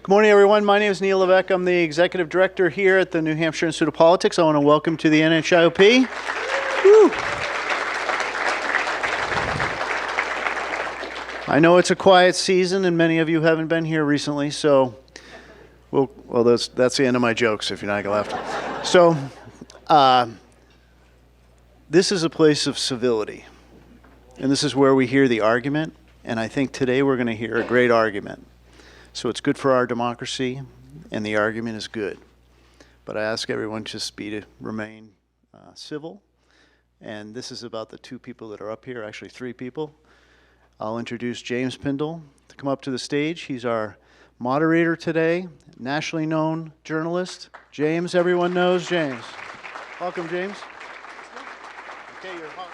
Good morning, everyone. My name is Neil Levesque. I'm the Executive Director here at the New Hampshire Institute of Politics. I want to welcome to the NHIOP. Woo. I know it's a quiet season, and many of you haven't been here recently, so well, that's the end of my jokes, if you're not going to laugh. So, this is a place of civility, and this is where we hear the argument, and I think today we're going to hear a great argument. So it's good for our democracy, and the argument is good. But I ask everyone just to remain civil. And this is about the two people that are up here, actually three people. I'll introduce James Pindell to come up to the stage. He's our moderator today, nationally known journalist. James, everyone knows James. Welcome, James. Okay, you're hot.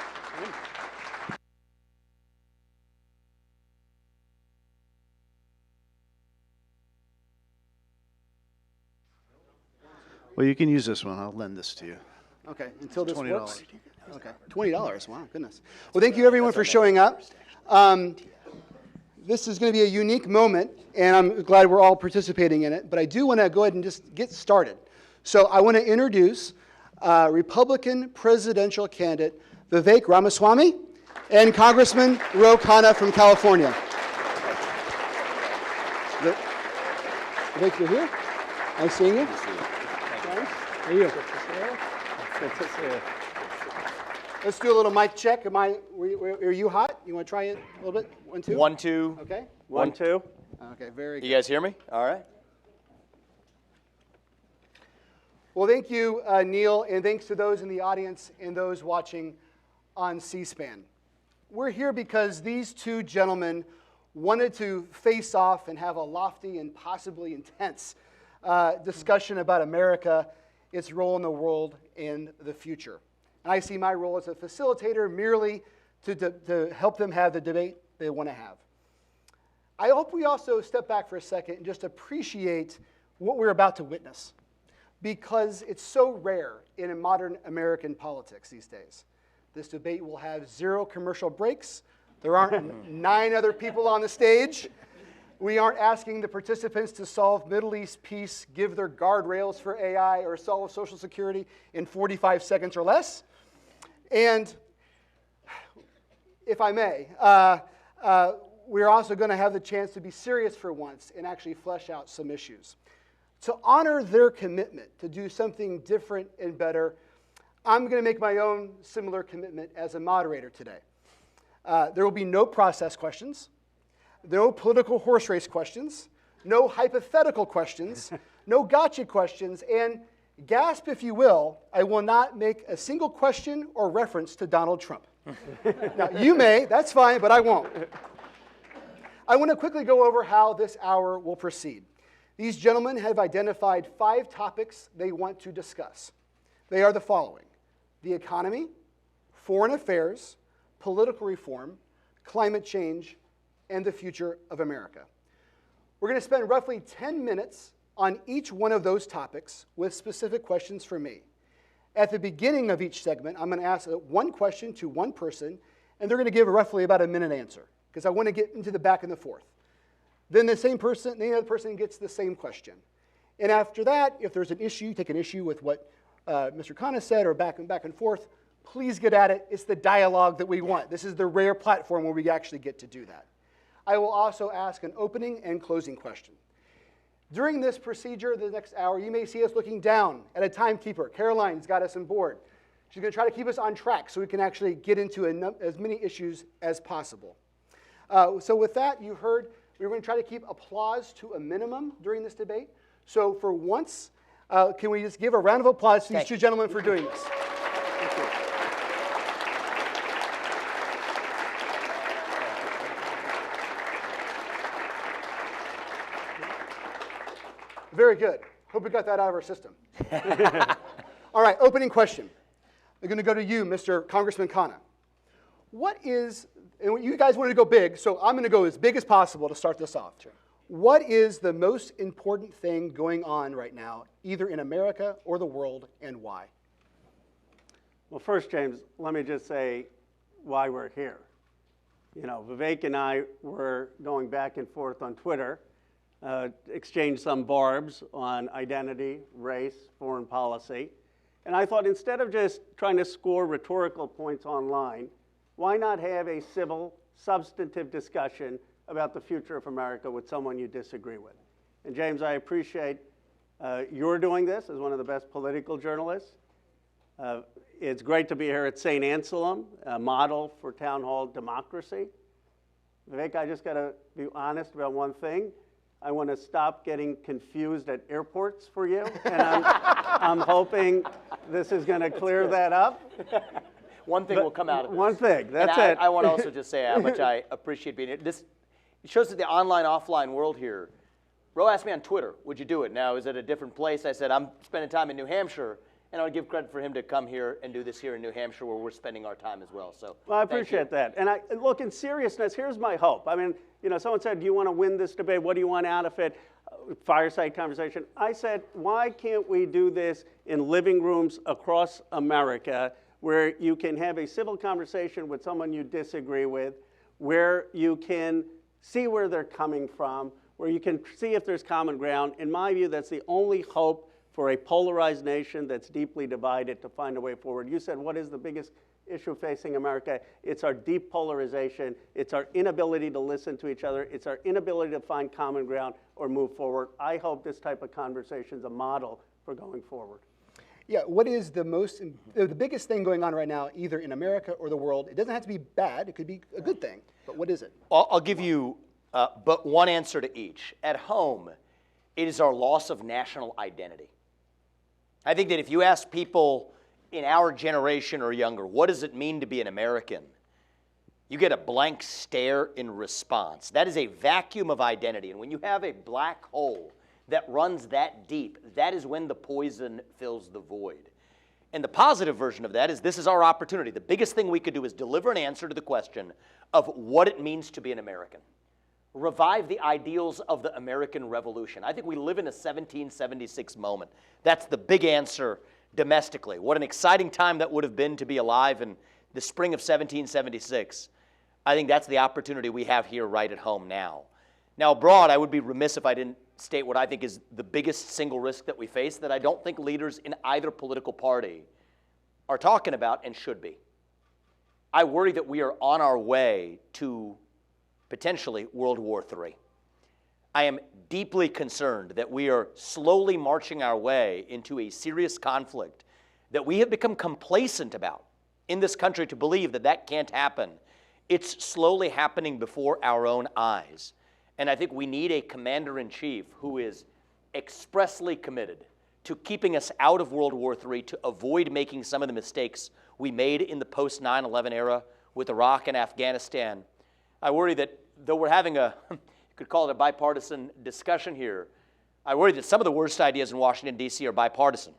Well, you can use this one. I'll lend this to you. Okay, until this $20. works. Okay, $20. Wow, goodness. Well, thank you everyone for showing up. This is going to be a unique moment, and I'm glad we're all participating in it. But I do want to go ahead and just get started. So I want to introduce Republican presidential candidate Vivek Ramaswamy and Congressman Khanna from California. Vivek, you're here. Nice seeing you. How are you? Good to see you. Let's do a little mic check. Are you hot? You want to try it a little bit? 1, 2? 1, 2. Okay. 1, 2. Okay, very good. You guys hear me? All right. Well, thank you, Neil, and thanks to those in the audience and those watching on C-SPAN. We're here because these two gentlemen wanted to face off and have a lofty and possibly intense discussion about America, its role in the world, and the future. And I see my role as a facilitator merely to help them have the debate they want to have. I hope we also step back for a second and just appreciate what we're about to witness, because it's so rare in modern American politics these days. This debate will have 0 commercial breaks. There aren't 9 other people on the stage. We aren't asking the participants to solve Middle East peace, give their guardrails for AI, or solve Social Security in 45 seconds or less. And if I may, we're also going to have the chance to be serious for once and actually flesh out some issues. To honor their commitment to do something different and better, I'm going to make my own similar commitment as a moderator today. There will be no process questions. No political horse race questions, no hypothetical questions, no gotcha questions, and gasp if you will, I will not make a single question or reference to Donald Trump. Now, you may, that's fine, but I won't. I want to quickly go over how this hour will proceed. These gentlemen have identified 5 topics they want to discuss. They are the following: the economy, foreign affairs, political reform, climate change, and the future of America. We're going to spend roughly 10 minutes on each one of those topics with specific questions for me. At the beginning of each segment, I'm going to ask one question to one person, and they're going to give roughly about a minute answer, because I want to get into the back and the forth. Then the other person gets the same question. And after that, if there's an issue, take an issue with what Mr. Khanna said or back and forth, please get at it. It's the dialogue that we want. This is the rare platform where we actually get to do that. I will also ask an opening and closing question. During this procedure, the next hour, you may see us looking down at a timekeeper. Caroline's got us on board. She's going to try to keep us on track so we can actually get into as many issues as possible. So with that, you heard we're going to try to keep applause to a minimum during this debate. So for once, can we just give a round of applause to these two gentlemen for doing this? Thank you. Very good. Hope we got that out of our system. All right, opening question. I'm going to go to you, Mr. Congressman Khanna. What is, and you guys wanted to go big, so I'm going to go as big as possible to start this off. Sure. What is the most important thing going on right now, either in America or the world, and why? Well, first, James, let me just say why we're here. You know, Vivek and I were going back and forth on Twitter exchange some barbs on identity, race, foreign policy. And I thought instead of just trying to score rhetorical points online, why not have a civil, substantive discussion about the future of America with someone you disagree with? And James, I appreciate you're doing this as one of the best political journalists. It's great to be here at St. Anselm, a model for town hall democracy. Vivek, I just got to be honest about one thing. I want to stop getting confused at airports for you, and I'm hoping this is going to clear that up. One thing will come out of this. One thing, that's and it. I want to also just say how much I appreciate being here. This shows that the online, offline world here. Ro asked me on Twitter, would you do it? Now, is it a different place? I said, I'm spending time in New Hampshire, and I would give credit for him to come here and do this here in New Hampshire where we're spending our time as well. So, well, I appreciate that. And look, in seriousness, here's my hope. I mean, you know, someone said, do you want to win this debate? What do you want out of it? Fireside conversation. I said, why can't we do this in living rooms across America where you can have a civil conversation with someone you disagree with, where you can see where they're coming from, where you can see if there's common ground. In my view, that's the only hope for a polarized nation that's deeply divided to find a way forward. You said, what is the biggest issue facing America? It's our deep polarization. It's our inability to listen to each other. It's our inability to find common ground or move forward. I hope this type of conversation is a model for going forward. Yeah, what is the biggest thing going on right now, either in America or the world? It doesn't have to be bad. It could be a good thing. But what is it? I'll give you but one answer to each. At home, it is our loss of national identity. I think that if you ask people in our generation or younger, what does it mean to be an American? You get a blank stare in response. That is a vacuum of identity. And when you have a black hole that runs that deep, that is when the poison fills the void. And the positive version of that is this is our opportunity. The biggest thing we could do is deliver an answer to the question of what it means to be an American. Revive the ideals of the American Revolution. I think we live in a 1776 moment. That's the big answer domestically. What an exciting time that would have been to be alive in the spring of 1776. I think that's the opportunity we have here right at home now. Now, abroad, I would be remiss if I didn't state what I think is the biggest single risk that we face that I don't think leaders in either political party are talking about and should be. I worry that we are on our way to potentially World War III. I am deeply concerned that we are slowly marching our way into a serious conflict that we have become complacent about in this country to believe that that can't happen. It's slowly happening before our own eyes. And I think we need a commander-in-chief who is expressly committed to keeping us out of World War III, to avoid making some of the mistakes we made in the post-9/11 era with Iraq and Afghanistan. I worry that though we're having you could call it a bipartisan discussion here, I worry that some of the worst ideas in Washington, D.C. are bipartisan.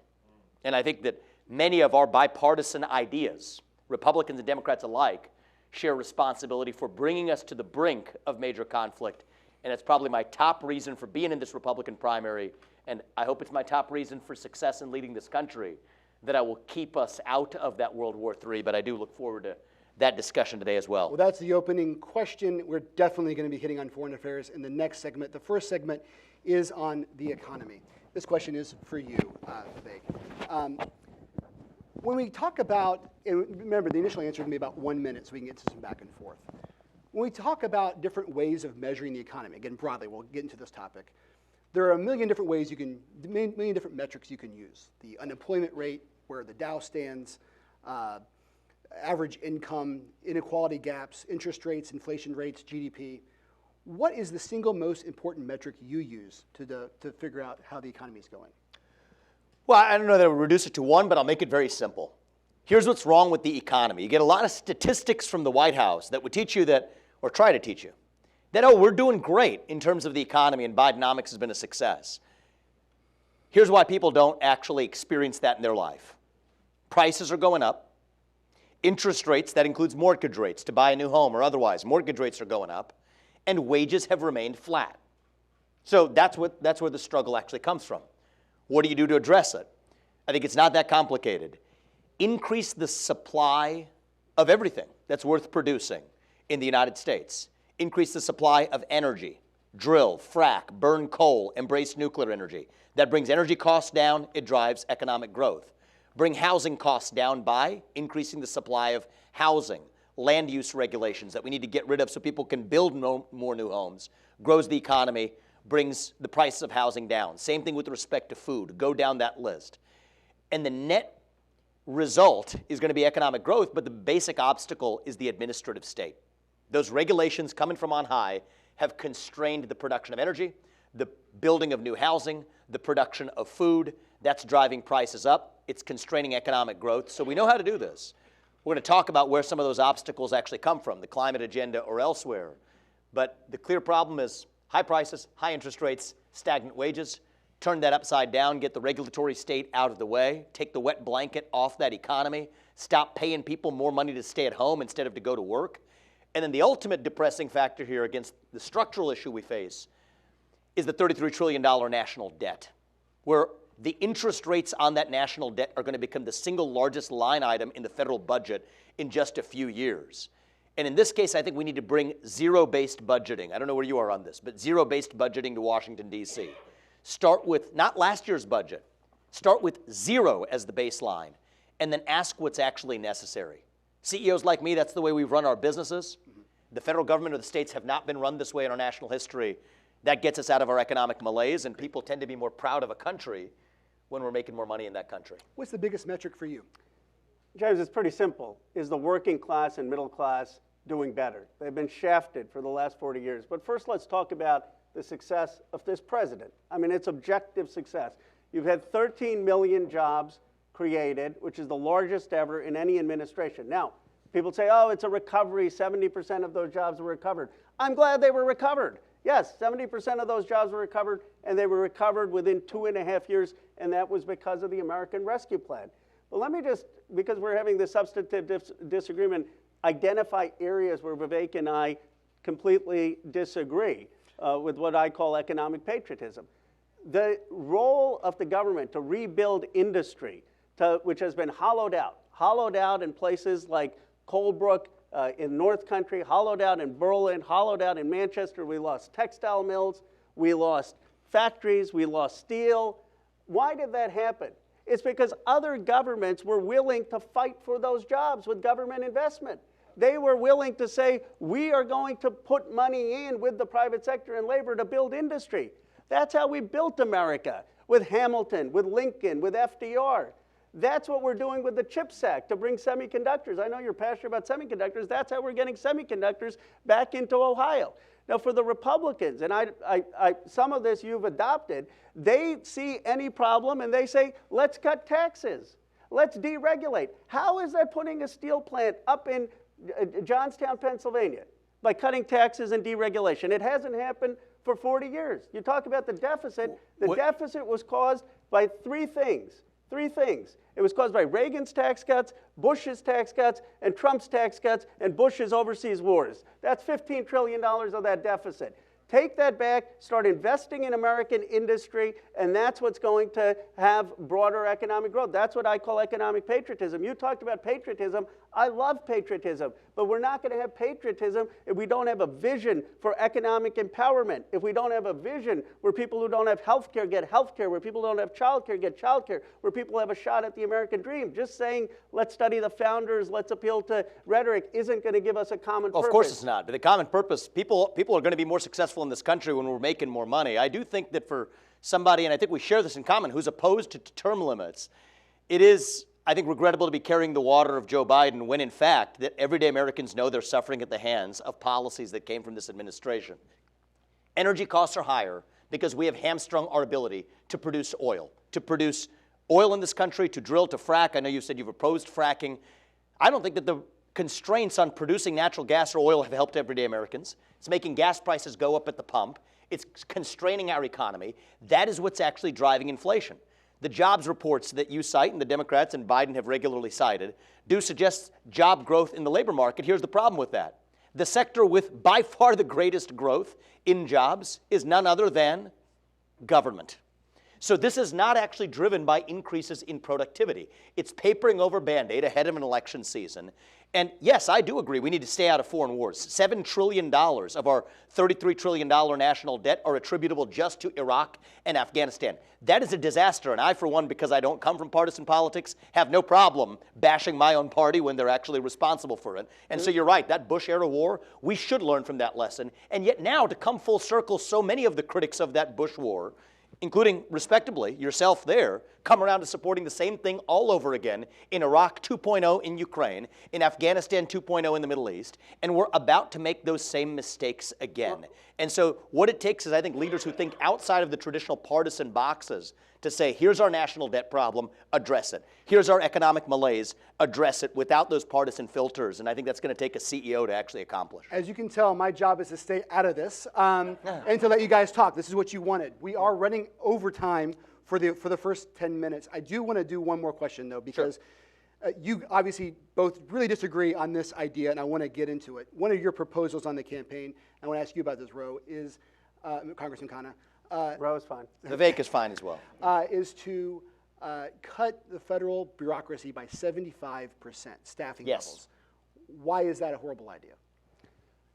And I think that many of our bipartisan ideas, Republicans and Democrats alike, share responsibility for bringing us to the brink of major conflict. And it's probably my top reason for being in this Republican primary, and I hope it's my top reason for success in leading this country, that I will keep us out of that World War III. But I do look forward to that discussion today as well. Well, that's the opening question. We're definitely going to be hitting on foreign affairs in the next segment. The first segment is on the economy. This question is for you, Vivek. When we talk about, and remember the initial answer to me about 1 minute so we can get to some back and forth. When we talk about different ways of measuring the economy, again, broadly, we'll get into this topic, there are a million different ways you can, million different metrics you can use. The unemployment rate, where the Dow stands, average income, inequality gaps, interest rates, inflation rates, GDP. What is the single most important metric you use to figure out how the economy is going? Well, I don't know that I would reduce it to one, but I'll make it very simple. Here's what's wrong with the economy. You get a lot of statistics from the White House that would teach you that, or try to teach you, that, oh, we're doing great in terms of the economy and Bidenomics has been a success. Here's why people don't actually experience that in their life. Prices are going up. Interest rates, that includes mortgage rates to buy a new home or otherwise, mortgage rates are going up, and wages have remained flat. So that's where the struggle actually comes from. What do you do to address it? I think it's not that complicated. Increase the supply of everything that's worth producing in the United States. Increase the supply of energy drill, frack, burn coal, embrace nuclear energy. That brings energy costs down, it drives economic growth. Bring housing costs down by increasing the supply of housing, land use regulations that we need to get rid of so people can build more new homes, grows the economy, brings the price of housing down. Same thing with respect to food. Go down that list. And the net result is going to be economic growth, but the basic obstacle is the administrative state. Those regulations coming from on high have constrained the production of energy, the building of new housing, the production of food. That's driving prices up. It's constraining economic growth. So we know how to do this. We're going to talk about where some of those obstacles actually come from, the climate agenda or elsewhere. But the clear problem is high prices, high interest rates, stagnant wages. Turn that upside down, get the regulatory state out of the way, take the wet blanket off that economy, stop paying people more money to stay at home instead of to go to work. And then the ultimate depressing factor here against the structural issue we face is the $33 trillion national debt, where the interest rates on that national debt are going to become the single largest line item in the federal budget in just a few years. And in this case, I think we need to bring zero-based budgeting. I don't know where you are on this, but zero-based budgeting to Washington, D.C. Start with not last year's budget. Start with zero as the baseline, and then ask what's actually necessary. CEOs like me, that's the way we run our businesses. The federal government or the states have not been run this way in our national history. That gets us out of our economic malaise, and people tend to be more proud of a country when we're making more money in that country. What's the biggest metric for you? James, it's pretty simple. Is the working class and middle class doing better? They've been shafted for the last 40 years. But first, let's talk about the success of this president. I mean, it's objective success. You've had 13 million jobs created, which is the largest ever in any administration. Now, people say, oh, it's a recovery. 70% of those jobs were recovered. I'm glad they were recovered. Yes, 70% of those jobs were recovered, and they were recovered within 2.5 years, and that was because of the American Rescue Plan. But let me just, because we're having this substantive disagreement, identify areas where Vivek and I completely disagree with what I call economic patriotism. The role of the government to rebuild industry, which has been hollowed out in places like Colebrook, in North Country, hollowed out in Berlin, hollowed out in Manchester. We lost textile mills, we lost factories, we lost steel. Why did that happen? It's because other governments were willing to fight for those jobs with government investment. They were willing to say, we are going to put money in with the private sector and labor to build industry. That's how we built America, with Hamilton, with Lincoln, with FDR. That's what we're doing with the CHIPS Act to bring semiconductors. I know you're passionate about semiconductors. That's how we're getting semiconductors back into Ohio. Now, for the Republicans, and some of this you've adopted, they see any problem and they say, let's cut taxes. Let's deregulate. How is that putting a steel plant up in Johnstown, Pennsylvania, by cutting taxes and deregulation? It hasn't happened for 40 years. You talk about the deficit. The deficit was caused by three things. It was caused by Reagan's tax cuts, Bush's tax cuts, and Trump's tax cuts, and Bush's overseas wars. That's $15 trillion of that deficit. Take that back, start investing in American industry, and that's what's going to have broader economic growth. That's what I call economic patriotism. You talked about patriotism. I love patriotism, but we're not going to have patriotism if we don't have a vision for economic empowerment, if we don't have a vision where people who don't have health care get health care, where people don't have child care get child care, where people have a shot at the American dream. Just saying, let's study the founders, let's appeal to rhetoric, isn't going to give us a common purpose. Of course it's not. But the common purpose, people are going to be more successful in this country when we're making more money. I do think that for somebody, and I think we share this in common, who's opposed to term limits, it is, I think, regrettable to be carrying the water of Joe Biden when, in fact, that everyday Americans know they're suffering at the hands of policies that came from this administration. Energy costs are higher because we have hamstrung our ability to produce oil in this country, to drill, to frack. I know you said you've opposed fracking. I don't think that the constraints on producing natural gas or oil have helped everyday Americans. It's making gas prices go up at the pump. It's constraining our economy. That is what's actually driving inflation. The jobs reports that you cite, and the Democrats and Biden have regularly cited, do suggest job growth in the labor market. Here's the problem with that. The sector with by far the greatest growth in jobs is none other than government. So this is not actually driven by increases in productivity. It's papering over Band-Aid ahead of an election season. And yes, I do agree we need to stay out of foreign wars. $7 trillion of our $33 trillion national debt are attributable just to Iraq and Afghanistan. That is a disaster, and I, for one, because I don't come from partisan politics, have no problem bashing my own party when they're actually responsible for it. And so you're right, that Bush-era war, we should learn from that lesson. And yet now, to come full circle, so many of the critics of that Bush war, including, respectably, yourself there, come around to supporting the same thing all over again in Iraq 2.0 in Ukraine, in Afghanistan 2.0 in the Middle East, and we're about to make those same mistakes again. And so what it takes is, I think, leaders who think outside of the traditional partisan boxes to say, here's our national debt problem, address it. Here's our economic malaise, address it without those partisan filters. And I think that's going to take a CEO to actually accomplish. As you can tell, my job is to stay out of this and to let you guys talk. This is what you wanted. We are running over time for the first 10 minutes. I do want to do one more question, though, because you obviously both really disagree on this idea, and I want to get into it. One of your proposals on the campaign, I want to ask you about this, Ro, is, Congressman Khanna, Ro is fine. Vivek is fine as well. is to cut the federal bureaucracy by 75%, staffing levels. Why is that a horrible idea?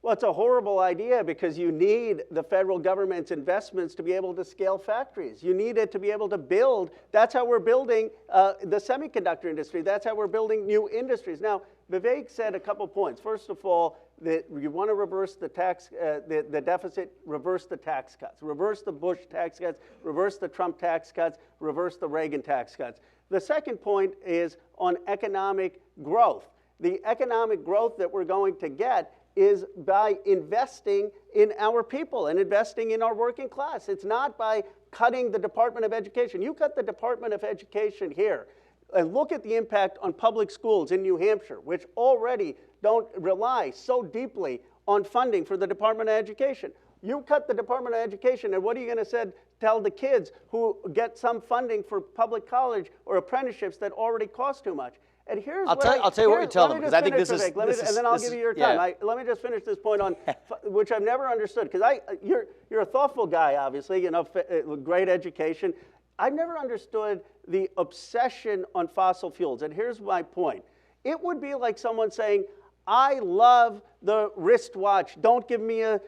Well, it's a horrible idea because you need the federal government's investments to be able to scale factories. You need it to be able to build. That's how we're building the semiconductor industry. That's how we're building new industries. Now, Vivek said a couple points. First of all, that you want to reverse the tax, the deficit, reverse the tax cuts, reverse the Bush tax cuts, reverse the Trump tax cuts, reverse the Reagan tax cuts. The second point is on economic growth. The economic growth that we're going to get is by investing in our people and investing in our working class. It's not by cutting the Department of Education. You cut the Department of Education here, and look at the impact on public schools in New Hampshire, which already don't rely so deeply on funding for the Department of Education. You cut the Department of Education, and what are you going to tell the kids who get some funding for public college or apprenticeships that already cost too much? And here's I'll tell you what we tell them, because I think this is, and then I'll give you your time. Let me just finish this point on, which I've never understood, because you're a thoughtful guy, obviously, you know, with great education. I've never understood the obsession on fossil fuels, and here's my point. It would be like someone saying, I love the wristwatch, don't give me a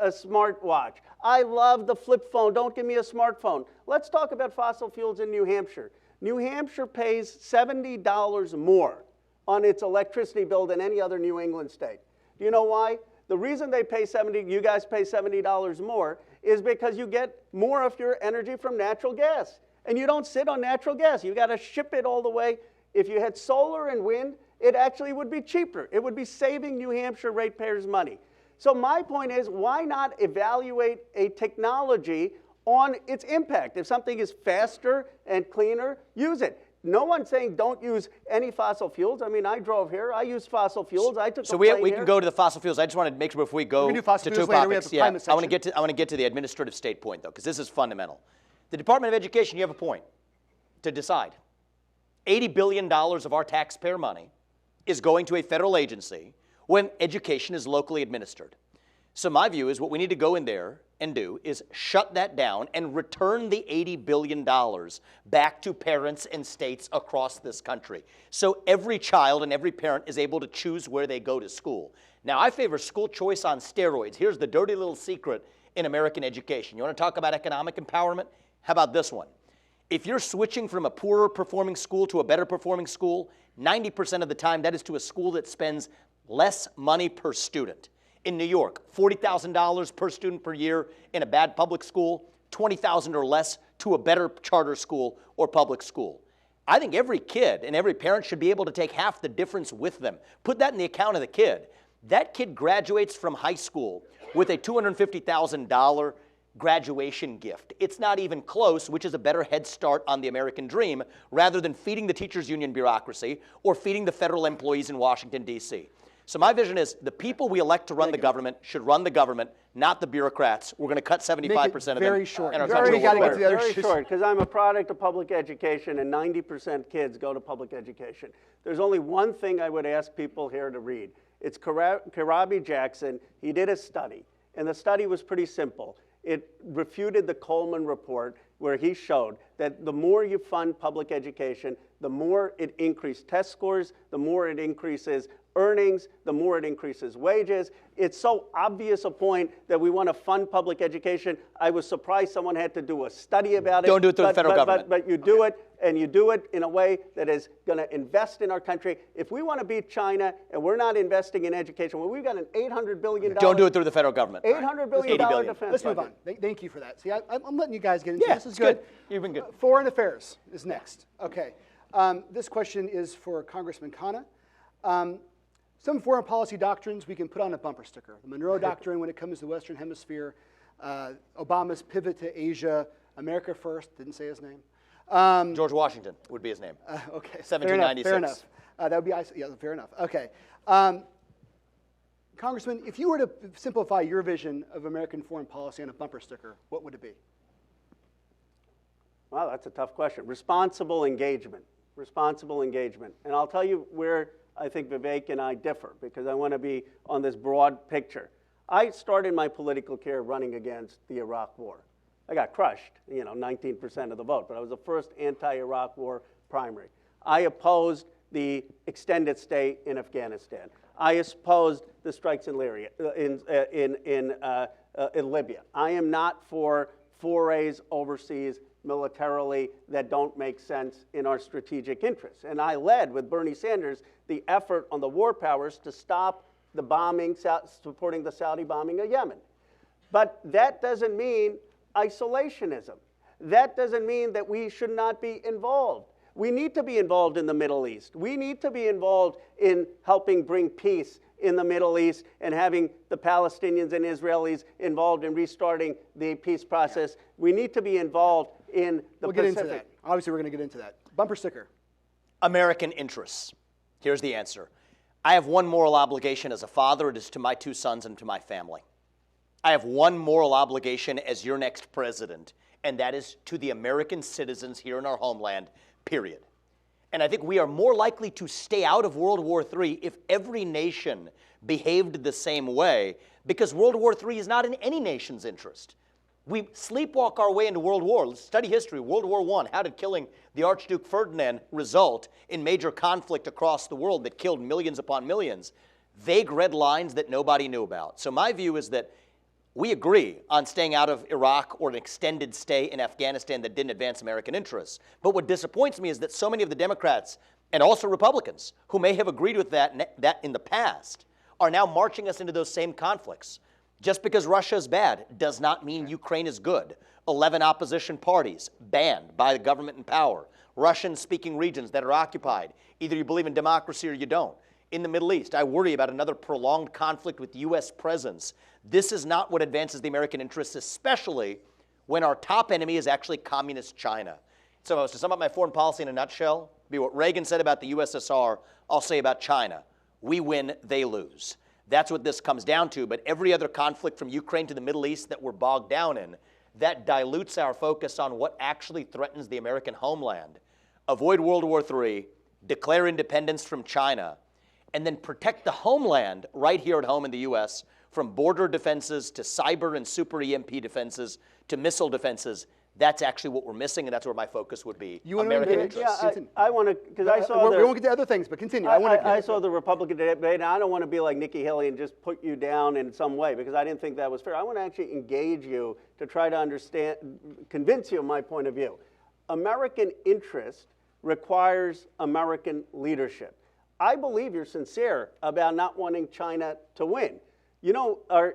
smartwatch. I love the flip phone, don't give me a smartphone. Let's talk about fossil fuels in New Hampshire. New Hampshire pays $70 more on its electricity bill than any other New England state. Do you know why? The reason they pay you guys pay $70 more is because you get more of your energy from natural gas. And you don't sit on natural gas. You got to ship it all the way. If you had solar and wind, it actually would be cheaper. It would be saving New Hampshire ratepayers money. So my point is, why not evaluate a technology on its impact? If something is faster and cleaner, use it. No one's saying don't use any fossil fuels. I mean, I drove here. I used fossil fuels. I took a plane we can go to the fossil fuels. I just want to make sure before we go to two topics. I want to get to the administrative state point, though, because this is fundamental. The Department of Education, you have a point to decide. $80 billion of our taxpayer money is going to a federal agency when education is locally administered. So my view is what we need to go in there and do is shut that down and return the $80 billion back to parents and states across this country. So every child and every parent is able to choose where they go to school. Now, I favor school choice on steroids. Here's the dirty little secret in American education. You want to talk about economic empowerment? How about this one? If you're switching from a poorer performing school to a better performing school, 90% of the time that is to a school that spends less money per student. In New York, $40,000 per student per year in a bad public school, $20,000 or less to a better charter school or public school. I think every kid and every parent should be able to take half the difference with them. Put that in the account of the kid. That kid graduates from high school with a $250,000 graduation gift. It's not even close, which is a better head start on the American dream, rather than feeding the teachers' union bureaucracy or feeding the federal employees in Washington, D.C. So my vision is the people we elect to run the government should run the government, not the bureaucrats. We're going to cut 75% of them. Very short. Very short, because I'm a product of public education, and 90% kids go to public education. There's only one thing I would ask people here to read. It's Karabi Jackson. He did a study, and the study was pretty simple. It refuted the Coleman report. where he showed that the more you fund public education, the more it increases test scores, the more it increases earnings, the more it increases wages. It's so obvious a point that we want to fund public education. I was surprised someone had to do a study about it. Don't do it through the federal government. But you do it, and you do it in a way that is going to invest in our country. If we want to beat China and we're not investing in education, well, we've got an $800 billion. Don't do it through the federal government. $800 billion defense Let's move budget. on. Thank you for that. See, I'm letting you guys get into Yeah, this. This is it's good. You've been good. Foreign affairs is next. Okay. This question is for Congressman Khanna. Some foreign policy doctrines we can put on a bumper sticker. The Monroe Doctrine when it comes to the Western Hemisphere, Obama's pivot to Asia, America First, didn't say his name. George Washington would be his name. Okay, 1796. fair enough. That would be, yeah, fair enough. Okay. Congressman, if you were to simplify your vision of American foreign policy on a bumper sticker, what would it be? Wow, that's a tough question. Responsible engagement. Responsible engagement. And I'll tell you where I think Vivek and I differ, because I want to be on this broad picture. I started my political career running against the Iraq War. I got crushed, 19% of the vote, but I was the first anti-Iraq war primary. I opposed the extended stay in Afghanistan. I opposed the strikes in Libya. I am not for forays overseas militarily that don't make sense in our strategic interests. And I led, with Bernie Sanders, the effort on the war powers to stop the bombing, supporting the Saudi bombing of Yemen. But that doesn't mean isolationism. That doesn't mean that we should not be involved. We need to be involved in the Middle East. We need to be involved in helping bring peace in the Middle East and having the Palestinians and Israelis involved in restarting the peace process. We need to be involved in the We'll Pacific. get into that. Obviously, we're going to get into that. Bumper sticker. American interests. Here's the answer. I have one moral obligation as a father. It is to my 2 sons and to my family. I have one moral obligation as your next president, and that is to the American citizens here in our homeland, period. And I think we are more likely to stay out of World War III if every nation behaved the same way, because World War III is not in any nation's interest. We sleepwalk our way into World War. Let's study history. World War I, how did killing the Archduke Ferdinand result in major conflict across the world that killed millions upon millions? Vague red lines that nobody knew about. So my view is that we agree on staying out of Iraq or an extended stay in Afghanistan that didn't advance American interests. But what disappoints me is that so many of the Democrats and also Republicans who may have agreed with that in the past are now marching us into those same conflicts. Just because Russia is bad does not mean Ukraine is good. 11 opposition parties banned by the government in power. Russian-speaking regions that are occupied. Either you believe in democracy or you don't. In the Middle East, I worry about another prolonged conflict with U.S. presence. This is not what advances the American interests, especially when our top enemy is actually communist China. So to sum up my foreign policy in a nutshell, be what Reagan said about the USSR, I'll say about China. We win, they lose. That's what this comes down to, but every other conflict from Ukraine to the Middle East that we're bogged down in, that dilutes our focus on what actually threatens the American homeland. Avoid World War III, declare independence from China, and then protect the homeland right here at home in the U.S. from border defenses to cyber and super EMP defenses to missile defenses. That's actually what we're missing, and that's where my focus would be. You want American to interests. Yeah, I want to, because I saw we won't get to other things, but continue. I saw the Republican debate, and I don't want to be like Nikki Haley and just put you down in some way, because I didn't think that was fair. I want to actually engage you to try to understand, convince you of my point of view. American interest requires American leadership. I believe you're sincere about not wanting China to win. I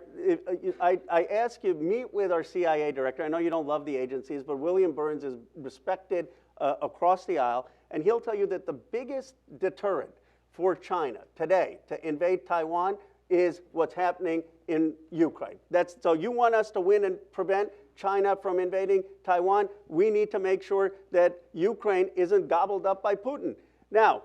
ask you, meet with our CIA director. I know you don't love the agencies, but William Burns is respected across the aisle, and he'll tell you that the biggest deterrent for China today to invade Taiwan is what's happening in Ukraine. So you want us to win and prevent China from invading Taiwan? We need to make sure that Ukraine isn't gobbled up by Putin. Now,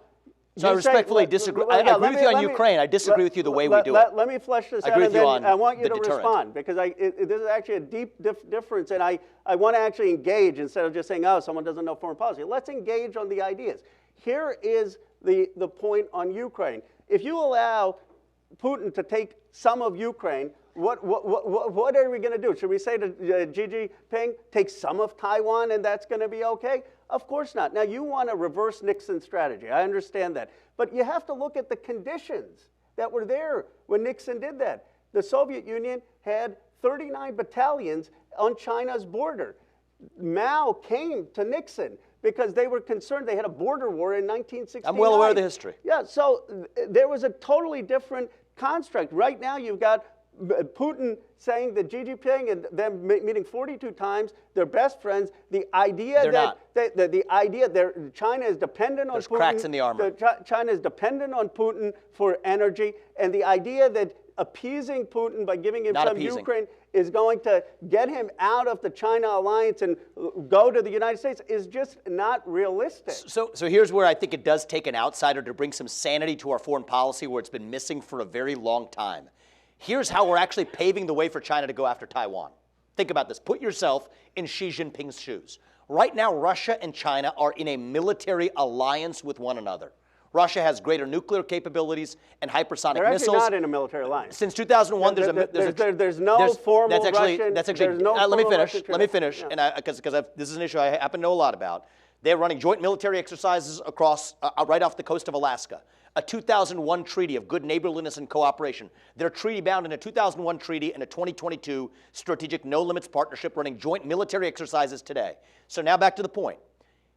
so I respectfully disagree. I agree with you on Ukraine. I disagree with you the way we do it. Let me flesh this I out, agree and with you then on I want you the to deterrent. respond, because this is actually a deep difference, and I want to actually engage instead of just saying, oh, someone doesn't know foreign policy. Let's engage on the ideas. Here is the point on Ukraine. If you allow Putin to take some of Ukraine, What are we going to do? Should we say to Xi Jinping, take some of Taiwan and that's going to be okay? Of course not. Now, you want a reverse Nixon strategy. I understand that. But you have to look at the conditions that were there when Nixon did that. The Soviet Union had 39 battalions on China's border. Mao came to Nixon because they were concerned. They had a border war in 1969. I'm well aware of the history. Yeah, so there was a totally different construct. Right now, you've got Putin saying that Xi Jinping and them meeting 42 times, they're best friends. The idea that China is dependent on There's Putin. cracks in the armor. China is dependent on Putin for energy, and the idea that appeasing Putin by giving him some Ukraine is going to get him out of the China alliance and go to the United States is just not realistic. So here's where I think it does take an outsider to bring some sanity to our foreign policy where it's been missing for a very long time. Here's how we're actually paving the way for China to go after Taiwan. Think about this. Put yourself in Xi Jinping's shoes. Right now, Russia and China are in a military alliance with one another. Russia has greater nuclear capabilities and hypersonic They're missiles. They're actually not in a military alliance. Since 2001, there's no formal Russian. Let me finish. Yeah. And because this is an issue I happen to know a lot about. They're running joint military exercises across right off the coast of Alaska. A 2001 treaty of good neighborliness and cooperation. They're treaty bound in a 2001 treaty and a 2022 strategic no limits partnership running joint military exercises today. So now back to the point.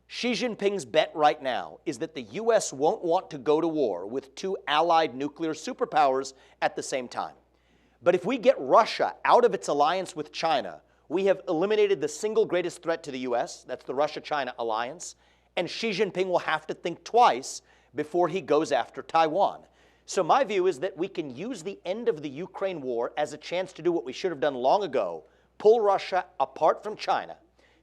Xi Jinping's bet right now is that the U.S. won't want to go to war with two allied nuclear superpowers at the same time. But if we get Russia out of its alliance with China, we have eliminated the single greatest threat to the U.S., that's the Russia-China alliance, and Xi Jinping will have to think twice before he goes after Taiwan. So my view is that we can use the end of the Ukraine war as a chance to do what we should have done long ago, pull Russia apart from China,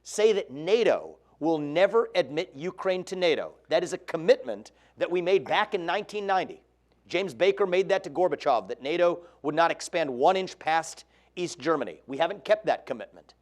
say that NATO will never admit Ukraine to NATO. That is a commitment that we made back in 1990. James Baker made that to Gorbachev, that NATO would not expand 1 inch past East Germany. We haven't kept that commitment.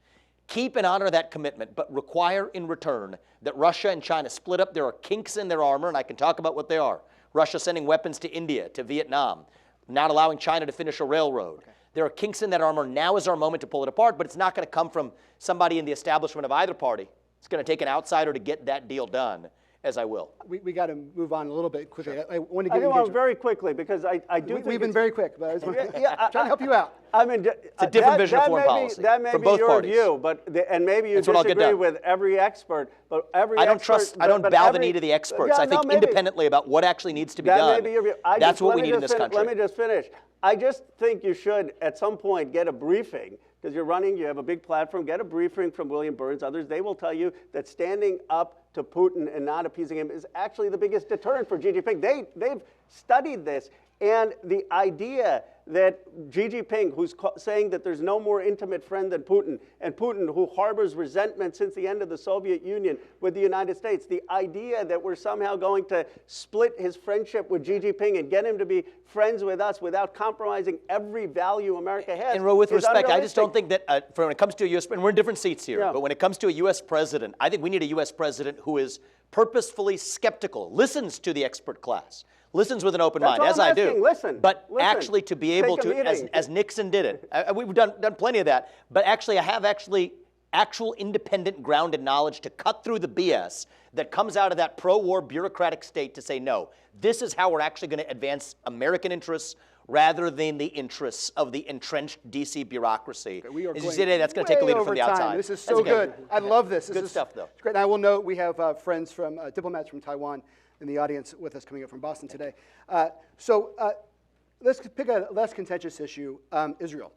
Keep and honor that commitment, but require in return that Russia and China split up. There are kinks in their armor, and I can talk about what they are. Russia sending weapons to India, to Vietnam, not allowing China to finish a railroad. Okay. There are kinks in that armor. Now is our moment to pull it apart, but it's not going to come from somebody in the establishment of either party. It's going to take an outsider to get that deal done, as I will. We got to move on a little bit quickly. Sure. I want to get very quickly because I do think we've been very quick, but I was trying to help you out. I mean, it's a different vision of foreign policy that may from be both your parties. view, and maybe you disagree with every expert. But every I don't bow the knee to the experts. I think independently about what actually needs to be done. That may be your view. That's what we need in this country. Let me just finish. I just think you should, at some point, get a briefing. Because you have a big platform, get a briefing from William Burns, others. They will tell you that standing up to Putin and not appeasing him is actually the biggest deterrent for Xi Jinping. They've studied this. And the idea that Xi Jinping, who's saying that there's no more intimate friend than Putin, and Putin, who harbors resentment since the end of the Soviet Union with the United States, the idea that we're somehow going to split his friendship with Xi Jinping and get him to be friends with us without compromising every value America has. And with respect, I just don't think that when it comes to a U.S. and we're in different seats here, but when it comes to a U.S. president, I think we need a U.S. president who is purposefully skeptical, listens to the expert class, listens with an open mind, as I do. Listen, actually to be able to, as Nixon did it, we've done plenty of that, but actually I have actual independent grounded knowledge to cut through the BS that comes out of that pro-war bureaucratic state to say, no, this is how we're actually going to advance American interests rather than the interests of the entrenched D.C. bureaucracy. Okay, as you say today, that's going to take a leader from the outside. This is so good. I love this. Good stuff, though. It's great. And I will note we have friends from diplomats from Taiwan in the audience with us coming up from Boston today. Let's pick a less contentious issue, Israel.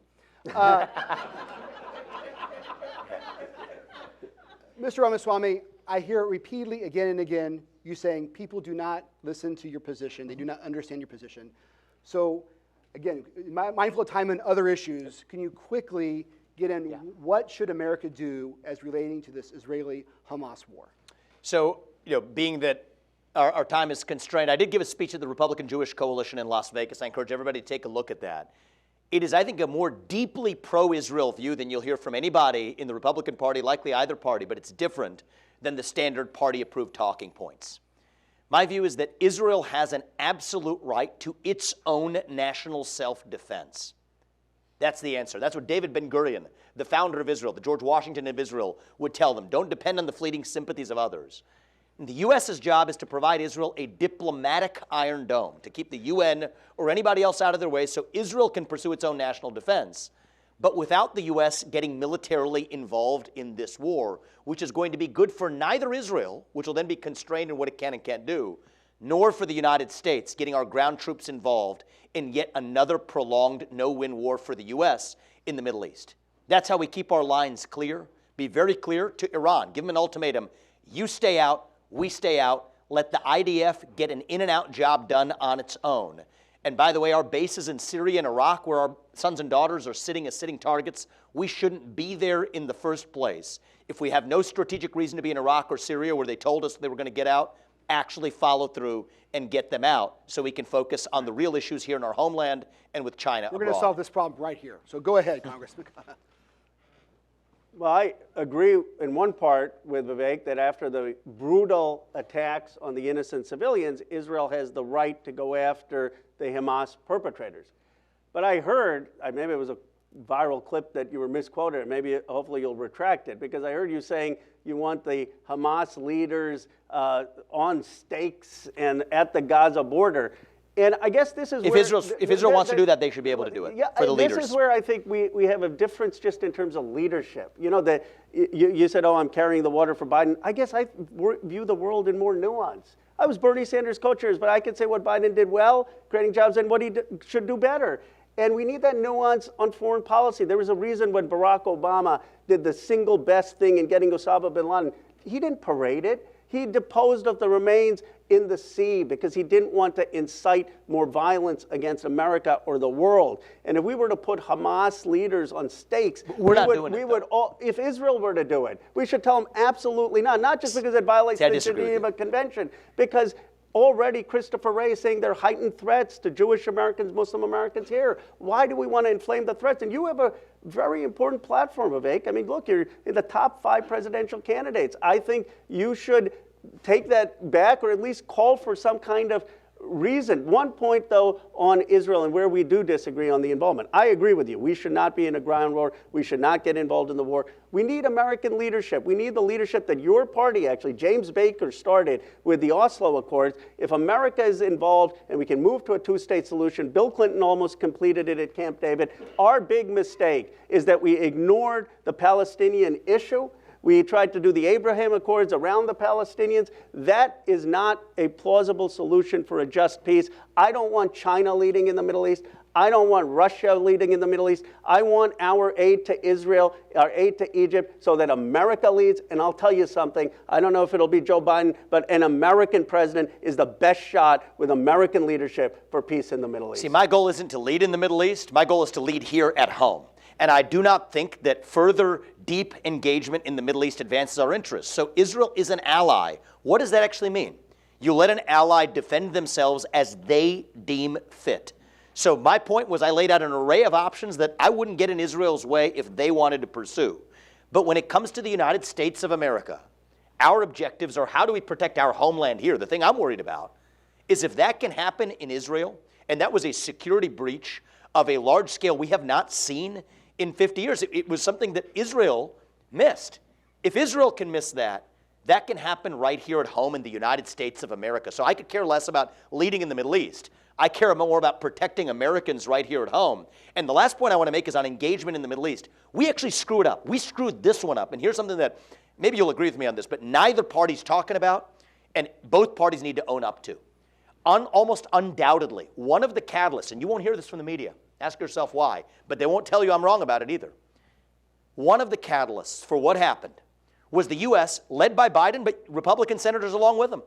Mr. Ramaswamy, I hear repeatedly again and again you saying people do not listen to your position. They do not understand your position. So again, mindful of time and other issues, can you quickly get in what should America do as relating to this Israeli-Hamas war? So, being that our time is constrained, I did give a speech at the Republican Jewish Coalition in Las Vegas. I encourage everybody to take a look at that. It is, I think, a more deeply pro-Israel view than you'll hear from anybody in the Republican Party, likely either party, but it's different than the standard party-approved talking points. My view is that Israel has an absolute right to its own national self-defense. That's the answer. That's what David Ben-Gurion, the founder of Israel, the George Washington of Israel, would tell them. Don't depend on the fleeting sympathies of others. And the U.S.'s job is to provide Israel a diplomatic iron dome, to keep the UN or anybody else out of their way so Israel can pursue its own national defense. But without the U.S. getting militarily involved in this war, which is going to be good for neither Israel, which will then be constrained in what it can and can't do, nor for the United States getting our ground troops involved in yet another prolonged no-win war for the U.S. in the Middle East. That's how we keep our lines clear. Be very clear to Iran. Give them an ultimatum. You stay out, we stay out. Let the IDF get an in-and-out job done on its own. And by the way, our bases in Syria and Iraq, where our sons and daughters are sitting as sitting targets, we shouldn't be there in the first place. If we have no strategic reason to be in Iraq or Syria where they told us they were going to get out, actually follow through and get them out so we can focus on the real issues here in our homeland and with China We're going to solve this problem right here. So go ahead, Congressman. Well, I agree in one part with Vivek that after the brutal attacks on the innocent civilians, Israel has the right to go after the Hamas perpetrators. But I heard, maybe it was a viral clip that you were misquoted, and maybe hopefully you'll retract it, because I heard you saying you want the Hamas leaders on stakes and at the Gaza border. And I guess this is if Israel wants to do that, they should be able to do it for the leaders. This is where I think we have a difference just in terms of leadership. You know, you said, oh, I'm carrying the water for Biden. I guess I view the world in more nuance. I was Bernie Sanders' co-chair, but I could say what Biden did well, creating jobs, and what he should do better. And we need that nuance on foreign policy. There was a reason when Barack Obama did the single best thing in getting Osama bin Laden. He didn't parade it. He disposed of the remains in the sea because he didn't want to incite more violence against America or the world. And if we were to put Hamas leaders on stakes, if Israel were to do it, we should tell them absolutely not. Not just because it violates the Geneva Convention, because already Christopher Wray is saying there are heightened threats to Jewish Americans, Muslim Americans here. Why do we want to inflame the threats? And you have a very important platform, Vivek. I mean, look, you're in the top 5 presidential candidates. I think you should take that back, or at least call for some kind of reason. One point, though, on Israel and where we do disagree on the involvement. I agree with you. We should not be in a ground war. We should not get involved in the war. We need American leadership. We need the leadership that your party, actually, James Baker, started with the Oslo Accords. If America is involved and we can move to a 2-state solution, Bill Clinton almost completed it at Camp David. Our big mistake is that we ignored the Palestinian issue. We tried to do the Abraham Accords around the Palestinians. That is not a plausible solution for a just peace. I don't want China leading in the Middle East. I don't want Russia leading in the Middle East. I want our aid to Israel, our aid to Egypt, so that America leads. And I'll tell you something, I don't know if it'll be Joe Biden, but an American president is the best shot with American leadership for peace in the Middle East. See, my goal isn't to lead in the Middle East. My goal is to lead here at home. And I do not think that further deep engagement in the Middle East advances our interests. So Israel is an ally. What does that actually mean? You let an ally defend themselves as they deem fit. So my point was I laid out an array of options that I wouldn't get in Israel's way if they wanted to pursue. But when it comes to the United States of America, our objectives are how do we protect our homeland here? The thing I'm worried about is if that can happen in Israel, and that was a security breach of a large scale we have not seen in 50 years. It was something that Israel missed. If Israel can miss that, that can happen right here at home in the United States of America. So I could care less about leading in the Middle East. I care more about protecting Americans right here at home. And the last point I want to make is on engagement in the Middle East. We actually screwed up. We screwed this one up. And here's something that maybe you'll agree with me on this, but neither party's talking about, and both parties need to own up to. Almost undoubtedly, one of the catalysts, and you won't hear this from the media, ask yourself why, but they won't tell you I'm wrong about it either. One of the catalysts for what happened was the U.S., led by Biden, but Republican senators along with him,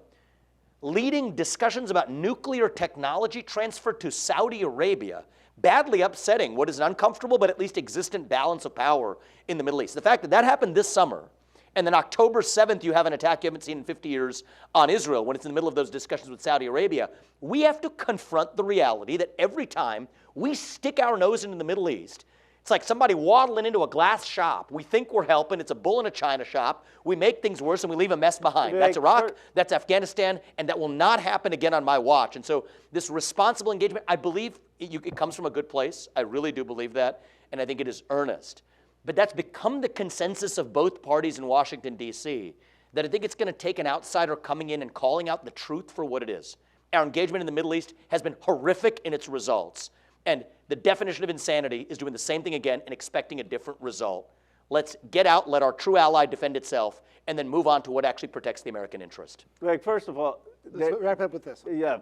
leading discussions about nuclear technology transfer to Saudi Arabia, badly upsetting what is an uncomfortable but at least existent balance of power in the Middle East. The fact that that happened this summer, and then October 7th you have an attack you haven't seen in 50 years on Israel when it's in the middle of those discussions with Saudi Arabia, we have to confront the reality that every time we stick our nose into the Middle East, It's like somebody waddling into a glass shop. We think we're helping. It's a bull in a china shop. We make things worse and we leave a mess behind. That's Iraq, that's Afghanistan, and that will not happen again on my watch. And so this responsible engagement, I believe it comes from a good place. I really do believe that, and I think it is earnest. But that's become the consensus of both parties in Washington, D.C., that I think it's going to take an outsider coming in and calling out the truth for what it is. Our engagement in the Middle East has been horrific in its results. And the definition of insanity is doing the same thing again and expecting a different result. Let's get out, let our true ally defend itself, and then move on to what actually protects the American interest. Greg, first of all, Let's wrap up with this. yeah,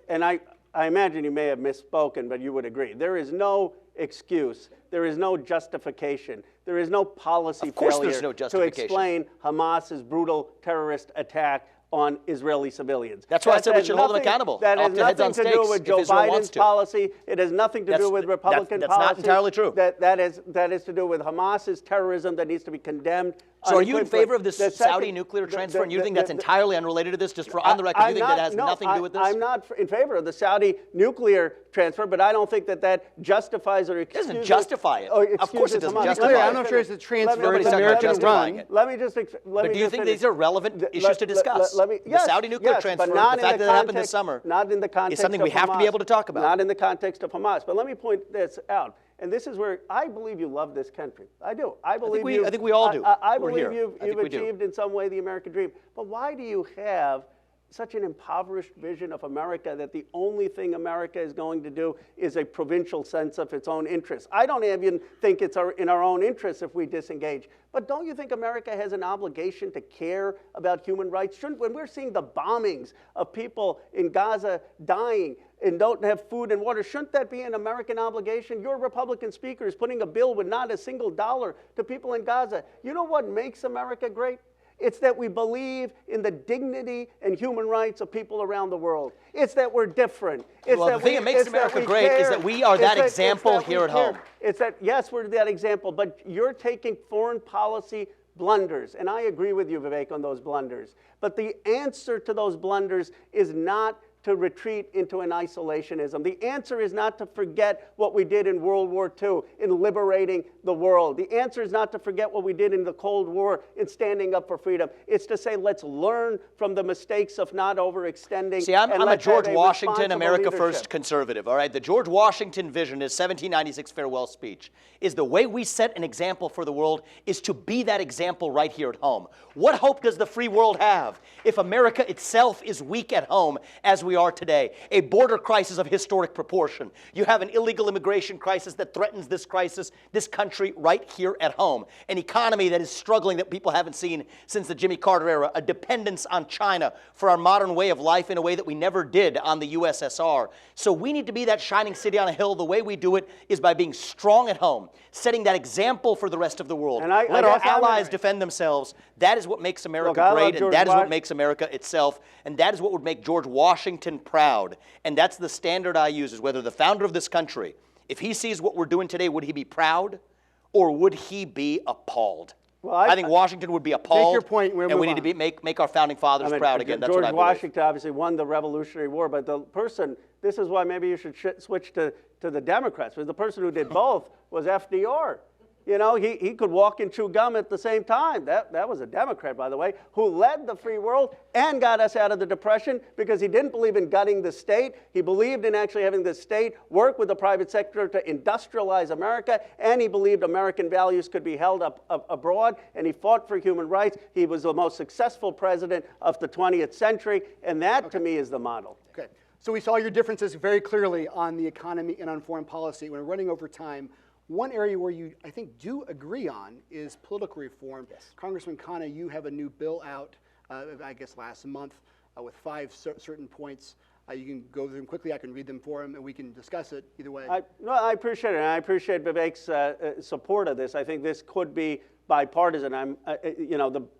and I imagine you may have misspoken, but you would agree. There is no excuse. There is no justification. There is no policy Of course failure there's no to justification. explain Hamas's brutal terrorist attack on Israeli civilians. That's why I That said we has should hold them nothing- accountable. That Off has to heads nothing on to do stakes with if Joe Israel wants Biden's to. policy. It has nothing to do with Republican that's not policy. entirely true. That is to do with Hamas's terrorism that needs to be condemned. So are you in unequivocally. favor of this The Saudi second- nuclear the- transfer, and you the- think that's the- entirely unrelated to this? Just for on the record, you think that has nothing to do with this? I'm not in favor of the Saudi nuclear transfer, but I don't think that justifies or excuses. doesn't justify it. or Of course it excuses doesn't Hamas. justify Clear, it. I'm not sure it's a transfer. Nobody's It's talking about American justifying run. it. Let me just. But do you think these are relevant issues to discuss? The Saudi nuclear transfer, the fact that it happened this summer, not in the context is something we of have to be Hamas. able to talk about. Not in the context of Hamas. But let me point this out. And this is where I believe you love this country. I do. I believe I think we all do. I We're believe here. you've I think we do. achieved in some way the American dream. But why do you have such an impoverished vision of America that the only thing America is going to do is a provincial sense of its own interests? I don't even think it's in our own interests if we disengage. But don't you think America has an obligation to care about human rights? When we're seeing the bombings of people in Gaza dying and don't have food and water, shouldn't that be an American obligation? Your Republican speaker is putting a bill with not a single dollar to people in Gaza. You know what makes America great? It's that we believe in the dignity and human rights of people around the world. It's that we're different. It's Well, that the thing that makes it's America we great is care. that we are that example here at home. It's that, yes, we're that example, but you're taking foreign policy blunders, and I agree with you, Vivek, on those blunders. But the answer to those blunders is not to retreat into an isolationism. The answer is not to forget what we did in World War II in liberating the world. The answer is not to forget what we did in the Cold War in standing up for freedom. It's to say, let's learn from the mistakes of not overextending. See, I'm a let's George have a Washington, responsible America leadership. First conservative, all right? The George Washington vision, his 1796 farewell speech, is the way we set an example for the world is to be that example right here at home. What hope does the free world have if America itself is weak at home as we are today? A border crisis of historic proportion. You have an illegal immigration crisis that threatens this country right here at home. An economy that is struggling that people haven't seen since the Jimmy Carter era. A dependence on China for our modern way of life in a way that we never did on the USSR. So we need to be that shining city on a hill. The way we do it is by being strong at home, setting that example for the rest of the world. And I Let our guess I'm allies right. defend themselves. That is what makes America Look, I love great, and George that is what Wash- makes America itself, and that is what would make George Washington proud. And that's the standard I use, is whether the founder of this country, if he sees what we're doing today, would he be proud or would he be appalled? Well, I think Washington would be appalled, your point, we'll and we move need to on. make our founding fathers proud again. That's George what I believe. Washington obviously won the Revolutionary War, but the person, this is why maybe you should switch to the Democrats, because the person who did both was FDR. You know, he could walk and chew gum at the same time. That was a Democrat, by the way, who led the free world and got us out of the Depression because he didn't believe in gutting the state. He believed in actually having the state work with the private sector to industrialize America, and he believed American values could be held up abroad, and he fought for human rights. He was the most successful president of the 20th century, and that, to me, is the model. Okay. So we saw your differences very clearly on the economy and on foreign policy. We're running over time. One area where you, I think, do agree on is political reform. Yes. Congressman Khanna, you have a new bill out, I guess last month, with 5 certain points. You can go through them quickly. I can read them for him, and we can discuss it either way. I appreciate it, and I appreciate Vivek's support of this. I think this could be bipartisan.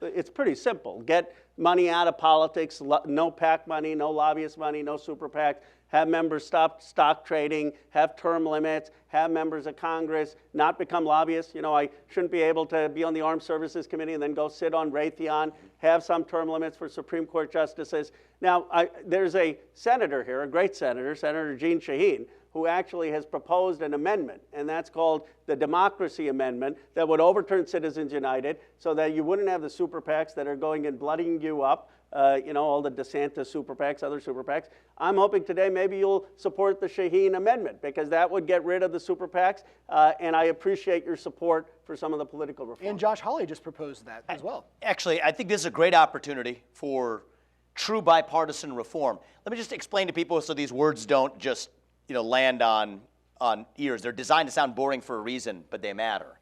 It's pretty simple. Get money out of politics. No PAC money, no lobbyist money, no super PAC. Have members stop stock trading, have term limits, have members of Congress not become lobbyists. You know, I shouldn't be able to be on the Armed Services Committee and then go sit on Raytheon, have some term limits for Supreme Court justices. Now, there's a senator here, a great senator, Senator Jeanne Shaheen, who actually has proposed an amendment, and that's called the Democracy Amendment, that would overturn Citizens United so that you wouldn't have the super PACs that are going and bloodying you up, all the DeSantis super PACs, other super PACs. I'm hoping today maybe you'll support the Shaheen Amendment, because that would get rid of the super PACs, and I appreciate your support for some of the political reform. And Josh Hawley just proposed that as well. Actually, I think this is a great opportunity for true bipartisan reform. Let me just explain to people so these words don't just land on ears. They're designed to sound boring for a reason, but they matter.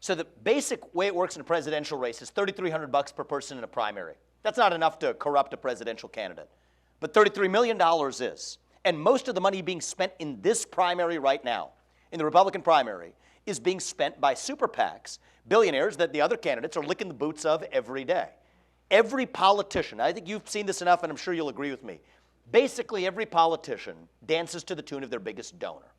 So the basic way it works in a presidential race is $3,300 per person in a primary. That's not enough to corrupt a presidential candidate. But $33 million is. And most of the money being spent in this primary right now, in the Republican primary, is being spent by super PACs, billionaires that the other candidates are licking the boots of every day. Every politician, I think you've seen this enough, and I'm sure you'll agree with me, basically every politician dances to the tune of their biggest donor.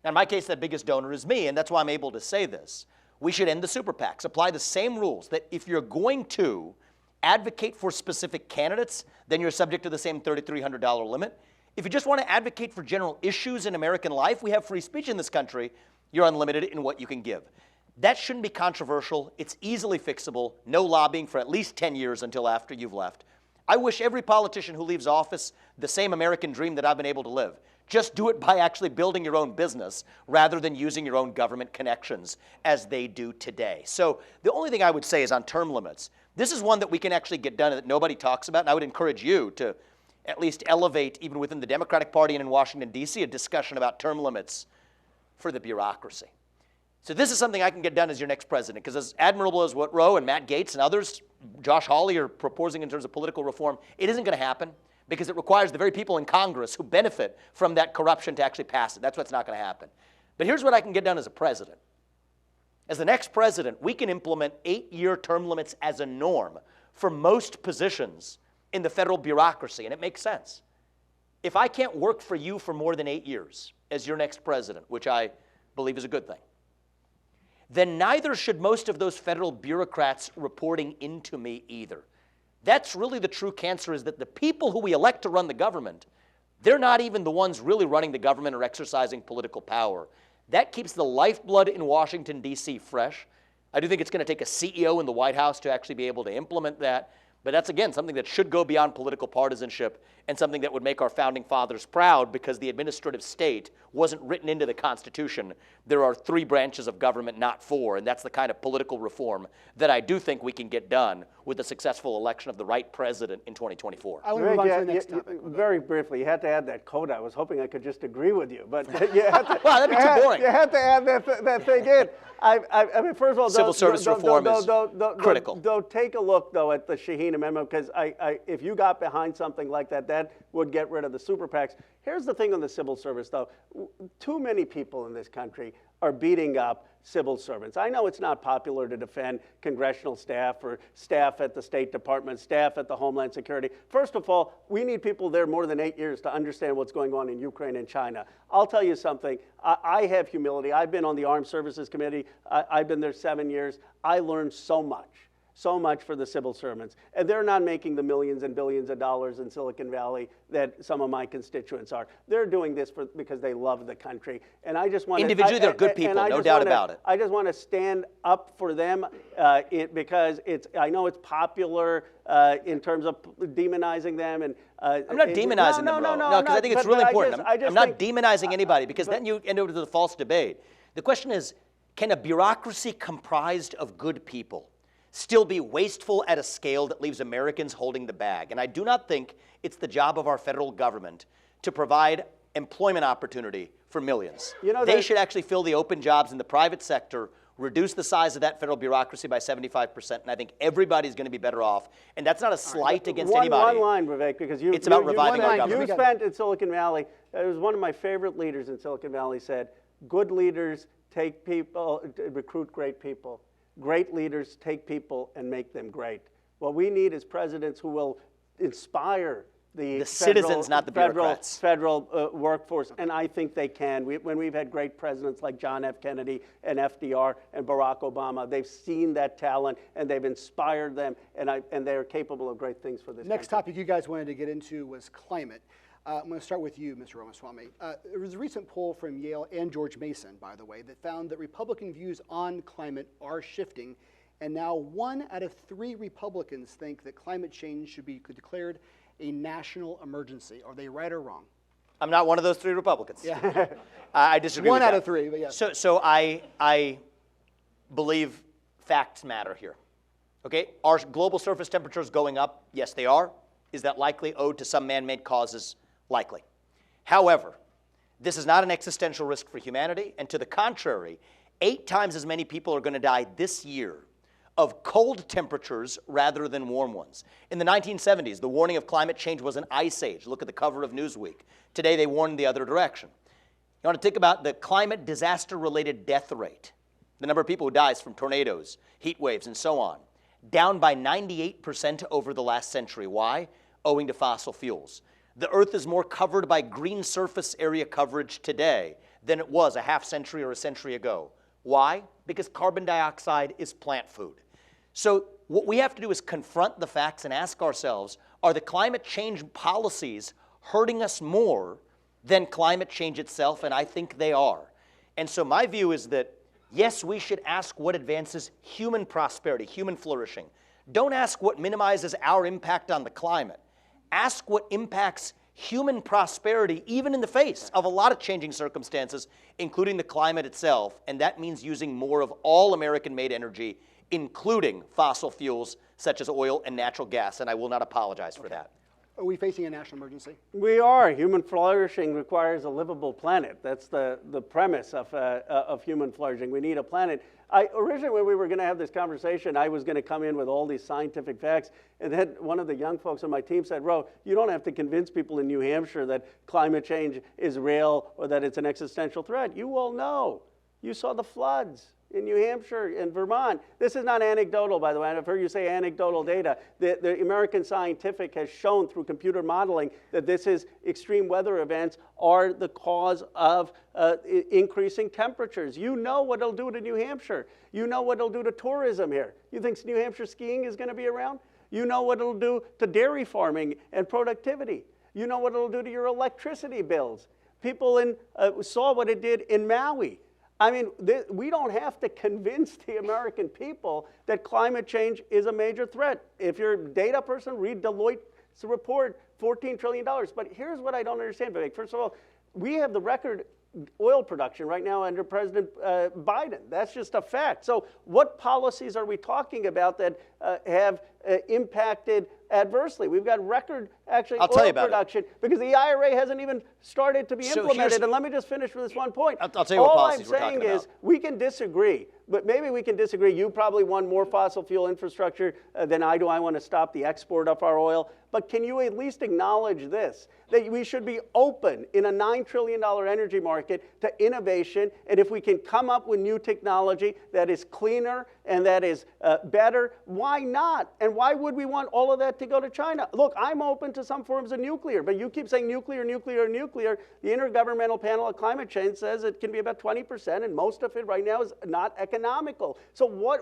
Now, in my case, that biggest donor is me, and that's why I'm able to say this. We should end the super PACs, apply the same rules, that if you're going to advocate for specific candidates, then you're subject to the same $3,300 limit. If you just want to advocate for general issues in American life, we have free speech in this country, you're unlimited in what you can give. That shouldn't be controversial. It's easily fixable. No lobbying for at least 10 years until after you've left. I wish every politician who leaves office the same American dream that I've been able to live. Just do it by actually building your own business rather than using your own government connections as they do today. So the only thing I would say is on term limits. This is one that we can actually get done that nobody talks about, and I would encourage you to at least elevate, even within the Democratic Party and in Washington, D.C., a discussion about term limits for the bureaucracy. So this is something I can get done as your next president, because as admirable as what Roe and Matt Gaetz and others, Josh Hawley, are proposing in terms of political reform, it isn't going to happen because it requires the very people in Congress who benefit from that corruption to actually pass it. That's what's not going to happen. But here's what I can get done as a president. As the next president, we can implement 8-year term limits as a norm for most positions in the federal bureaucracy, and it makes sense. If I can't work for you for more than 8 years as your next president, which I believe is a good thing, then neither should most of those federal bureaucrats reporting into me either. That's really the true cancer, is that the people who we elect to run the government, they're not even the ones really running the government or exercising political power. That keeps the lifeblood in Washington, D.C. fresh. I do think it's going to take a CEO in the White House to actually be able to implement that. But that's, again, something that should go beyond political partisanship and something that would make our founding fathers proud, because the administrative state wasn't written into the Constitution. There are 3 branches of government, not 4, and that's the kind of political reform that I do think we can get done with a successful election of the right president in 2024. I want to move on to the next topic. Very briefly, you had to add that quote. I was hoping I could just agree with you, but you had to, Well, that'd be too boring. You had to add that thing in. I mean, first of all, Civil service reform is critical. Though, take a look, though, at the Shaheen Amendment, because if you got behind something like that, that would get rid of the super PACs. Here's the thing on the civil service, though. Too many people in this country are beating up civil servants. I know it's not popular to defend congressional staff or staff at the State Department, staff at the Homeland Security. First of all, we need people there more than 8 years to understand what's going on in Ukraine and China. I'll tell you something. I have humility. I've been on the Armed Services Committee. I've been there 7 years. I learned so much for the civil servants. And they're not making the millions and billions of dollars in Silicon Valley that some of my constituents are. They're doing this because they love the country. And I just want to... Individually, they're good people, no doubt about it. I just want to stand up for them because I know it's popular in terms of demonizing them. And I'm not demonizing them, no, because I think it's really important. I'm not demonizing anybody, because then you end up with a false debate. The question is, can a bureaucracy comprised of good people still be wasteful at a scale that leaves Americans holding the bag? And I do not think it's the job of our federal government to provide employment opportunity for millions. They should actually fill the open jobs in the private sector, reduce the size of that federal bureaucracy by 75%, and I think everybody's going to be better off. And that's not a slight against anybody. One line, Vivek, because it's about reviving our government. You spent in Silicon Valley. It was one of my favorite leaders in Silicon Valley said, good leaders take people, recruit great people. Great leaders take people and make them great. What we need is presidents who will inspire the citizens, not the bureaucrats. Federal workforce, and I think they can. When we've had great presidents like John F. Kennedy and FDR and Barack Obama, they've seen that talent and they've inspired them, and they're capable of great things for this Next country. topic you guys wanted to get into was climate. I'm going to start with you, Mr. Ramaswamy. There was a recent poll from Yale and George Mason, by the way, that found that Republican views on climate are shifting, and now 1 out of 3 Republicans think that climate change should be declared a national emergency. Are they right or wrong? I'm not one of those 3 Republicans. Yeah. I disagree with 1 out that. of 3, but yes. So I believe facts matter here. Okay, are global surface temperatures going up? Yes, they are. Is that likely owed to some man-made causes? Likely. However, this is not an existential risk for humanity, and to the contrary, 8 times as many people are going to die this year of cold temperatures rather than warm ones. In the 1970s, the warning of climate change was an ice age. Look at the cover of Newsweek. Today, they warn the other direction. You want to think about the climate disaster-related death rate, the number of people who dies from tornadoes, heat waves, and so on, down by 98% over the last century. Why? Owing to fossil fuels. The Earth is more covered by green surface area coverage today than it was a half century or a century ago. Why? Because carbon dioxide is plant food. So what we have to do is confront the facts and ask ourselves, are the climate change policies hurting us more than climate change itself? And I think they are. And so my view is that, yes, we should ask what advances human prosperity, human flourishing. Don't ask what minimizes our impact on the climate. Ask what impacts human prosperity, even in the face of a lot of changing circumstances, including the climate itself. And that means using more of all American-made energy, including fossil fuels such as oil and natural gas. And I will not apologize for that. Are we facing a national emergency? We are. Human flourishing requires a livable planet. That's the premise of human flourishing. We need a planet. Originally, when we were going to have this conversation, I was going to come in with all these scientific facts. And then one of the young folks on my team said, Ro, you don't have to convince people in New Hampshire that climate change is real or that it's an existential threat. You all know. You saw the floods in New Hampshire and Vermont. This is not anecdotal, by the way. I've heard you say anecdotal data. The American Scientific has shown through computer modeling that this is extreme weather events are the cause of increasing temperatures. You know what it'll do to New Hampshire. You know what it'll do to tourism here. You think New Hampshire skiing is going to be around? You know what it'll do to dairy farming and productivity. You know what it'll do to your electricity bills. People saw what it did in Maui. I mean, we don't have to convince the American people that climate change is a major threat. If you're a data person, read Deloitte's report, $14 trillion. But here's what I don't understand, Vivek. First of all, we have the record oil production right now under President Biden. That's just a fact. So what policies are we talking about that have impacted adversely? We've got record, actually, oil production because the IRA hasn't even started to be implemented. And let me just finish with this one point. I'll tell you what policies we're talking about. All I'm saying is we can disagree, but maybe we can disagree. You probably want more fossil fuel infrastructure than I do. I want to stop the export of our oil. But can you at least acknowledge this, that we should be open in a $9 trillion energy market to innovation, and if we can come up with new technology that is cleaner and that is better, why not? And why would we want all of that to go to China? Look, I'm open to some forms of nuclear, but you keep saying nuclear, nuclear, nuclear. The Intergovernmental Panel on Climate Change says it can be about 20%, and most of it right now is not economical. So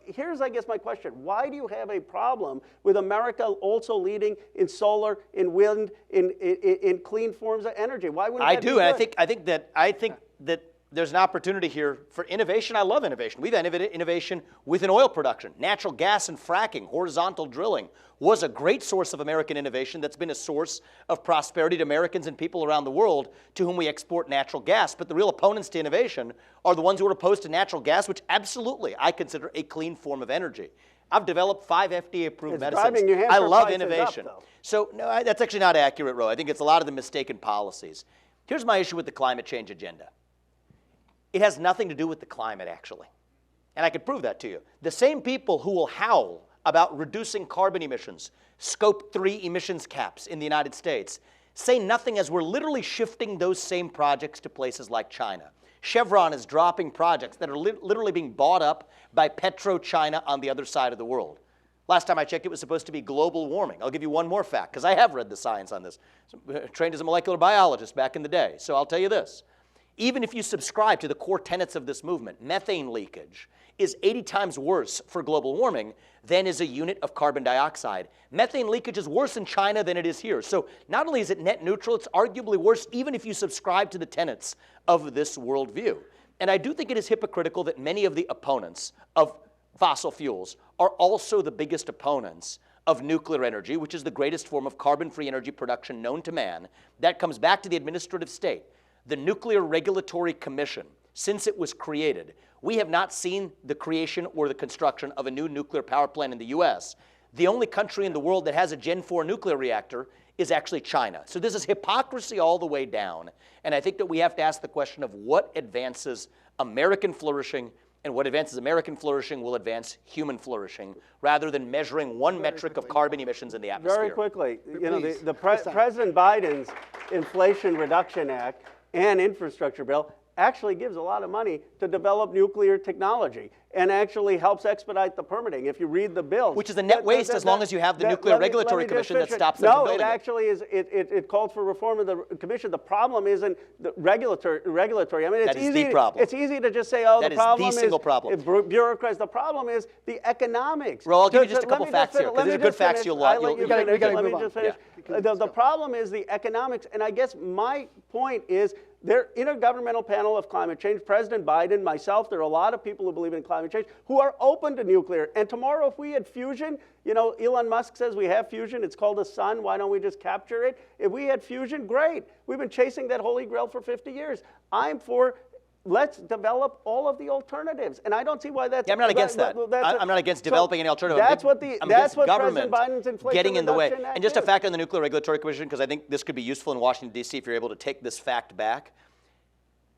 here's, I guess, my question. Why do you have a problem with America also leading in solar, in wind, in clean forms of energy? Why wouldn't that be good? I think that there's an opportunity here for innovation. I love innovation. We've innovated innovation within oil production. Natural gas and fracking, horizontal drilling was a great source of American innovation that's been a source of prosperity to Americans and people around the world to whom we export natural gas. But the real opponents to innovation are the ones who are opposed to natural gas, which absolutely I consider a clean form of energy. I've developed 5 FDA-approved medicines. I love innovation. So no, that's actually not accurate, Ro. I think it's a lot of the mistaken policies. Here's my issue with the climate change agenda. It has nothing to do with the climate, actually. And I could prove that to you. The same people who will howl about reducing carbon emissions, Scope 3 emissions caps in the United States, say nothing as we're literally shifting those same projects to places like China. Chevron is dropping projects that are literally being bought up by PetroChina on the other side of the world. Last time I checked, it was supposed to be global warming. I'll give you one more fact, because I have read the science on this. Trained as a molecular biologist back in the day. So I'll tell you this. Even if you subscribe to the core tenets of this movement, methane leakage is 80 times worse for global warming than is a unit of carbon dioxide. Methane leakage is worse in China than it is here. So not only is it net neutral, it's arguably worse even if you subscribe to the tenets of this worldview. And I do think it is hypocritical that many of the opponents of fossil fuels are also the biggest opponents of nuclear energy, which is the greatest form of carbon-free energy production known to man. That comes back to the administrative state. The Nuclear Regulatory Commission, since it was created, we have not seen the creation or the construction of a new nuclear power plant in the US. The only country in the world that has a Gen 4 nuclear reactor is actually China. So this is hypocrisy all the way down. And I think that we have to ask the question of what advances American flourishing, and what advances American flourishing will advance human flourishing, rather than measuring one metric of carbon emissions in the atmosphere. Very quickly, you know, Please, President Biden's Inflation Reduction Act and infrastructure bill actually gives a lot of money to develop nuclear technology and actually helps expedite the permitting. If you read the bills, Which is a net waste as long as you have the Nuclear Regulatory Commission that stops them from No, building it it. actually is. It called for reform of the commission. The problem isn't the regulatory. I mean, it's That is easy. the problem. It's easy to just say, oh, That the is the problem single problem. bureaucrats. The problem is the economics. Well, I'll give you just a couple Let me facts here, 'cause let these me are good just facts finish. you'll I let like. you We gotta finish. move Let me on. just finish. Yeah. The problem is the economics, and I guess my point is their intergovernmental panel of climate change, President Biden, myself, there are a lot of people who believe in climate change who are open to nuclear. And tomorrow, if we had fusion, you know, Elon Musk says we have fusion. It's called the sun. Why don't we just capture it? If we had fusion, great. We've been chasing that holy grail for 50 years. I'm for let's develop all of the alternatives. And I don't see why that's... Yeah, I'm not against that. I'm not against developing any alternative. That's what I'm that's against what government President Biden's Inflation getting in the way. Reduction Act And just a is. fact on the Nuclear Regulatory Commission, because I think this could be useful in Washington, D.C. if you're able to take this fact back.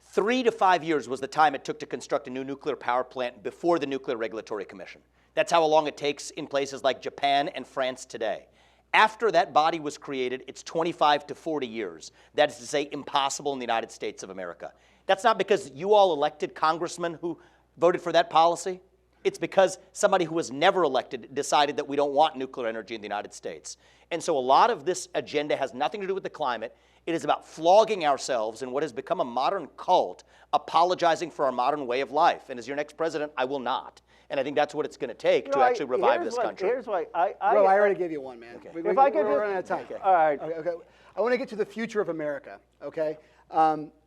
3 to 5 years was the time it took to construct a new nuclear power plant before the Nuclear Regulatory Commission. That's how long it takes in places like Japan and France today. After that body was created, it's 25 to 40 years. That is to say, impossible in the United States of America. That's not because you all elected congressmen who voted for that policy. It's because somebody who was never elected decided that we don't want nuclear energy in the United States. And so a lot of this agenda has nothing to do with the climate. It is about flogging ourselves in what has become a modern cult, apologizing for our modern way of life. And as your next president, I will not. And I think that's what it's going to take to actually revive this country. Here's why Bro, I already gave you one, man. Okay. If I could we're just- running out of time. Okay. All right. Okay. I want to get to the future of America. Okay.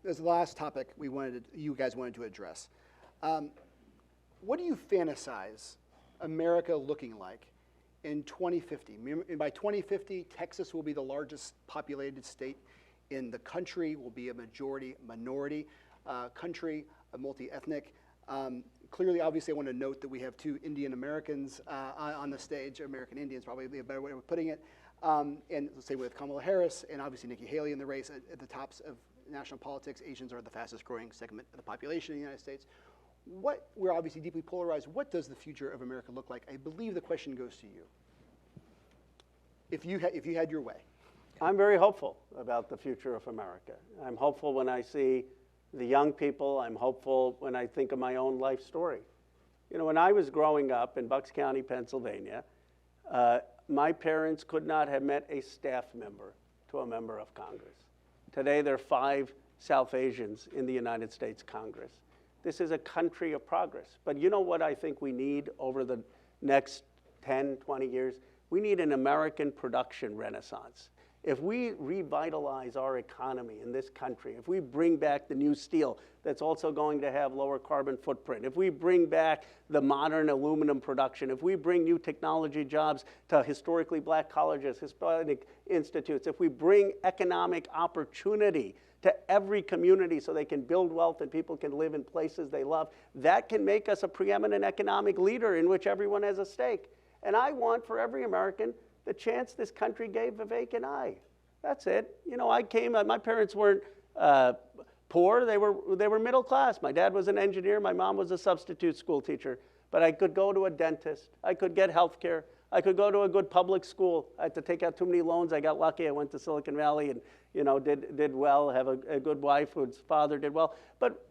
This is the last topic you guys wanted to address. What do you fantasize America looking like in 2050? By 2050, Texas will be the largest populated state in the country. Will be a minority country, a multi-ethnic. Clearly, obviously, I want to note that we have 2 Indian Americans on the stage. American Indians, probably a better way of putting it. And let's say with Kamala Harris and obviously Nikki Haley in the race at the tops of national politics. Asians are the fastest growing segment of the population in the United States. We're obviously deeply polarized. What does the future of America look like? I believe the question goes to you. If you had your way. I'm very hopeful about the future of America. I'm hopeful when I see the young people. I'm hopeful when I think of my own life story. You know, when I was growing up in Bucks County, Pennsylvania, my parents could not have met a staff member to a member of Congress. Today, there are 5 South Asians in the United States Congress. This is a country of progress. But you know what I think we need over the next 10, 20 years? We need an American production renaissance. If we revitalize our economy in this country, if we bring back the new steel that's also going to have lower carbon footprint, if we bring back the modern aluminum production, if we bring new technology jobs to historically black colleges, Hispanic institutes, if we bring economic opportunity to every community so they can build wealth and people can live in places they love, that can make us a preeminent economic leader in which everyone has a stake. And I want for every American the chance this country gave Vivek and I. That's it. You know, I came, my parents weren't poor, they were middle class. My dad was an engineer, my mom was a substitute school teacher. But I could go to a dentist, I could get health care, I could go to a good public school. I had to take out too many loans. I got lucky. I went to Silicon Valley and, you know, did well, have a good wife whose father did well. But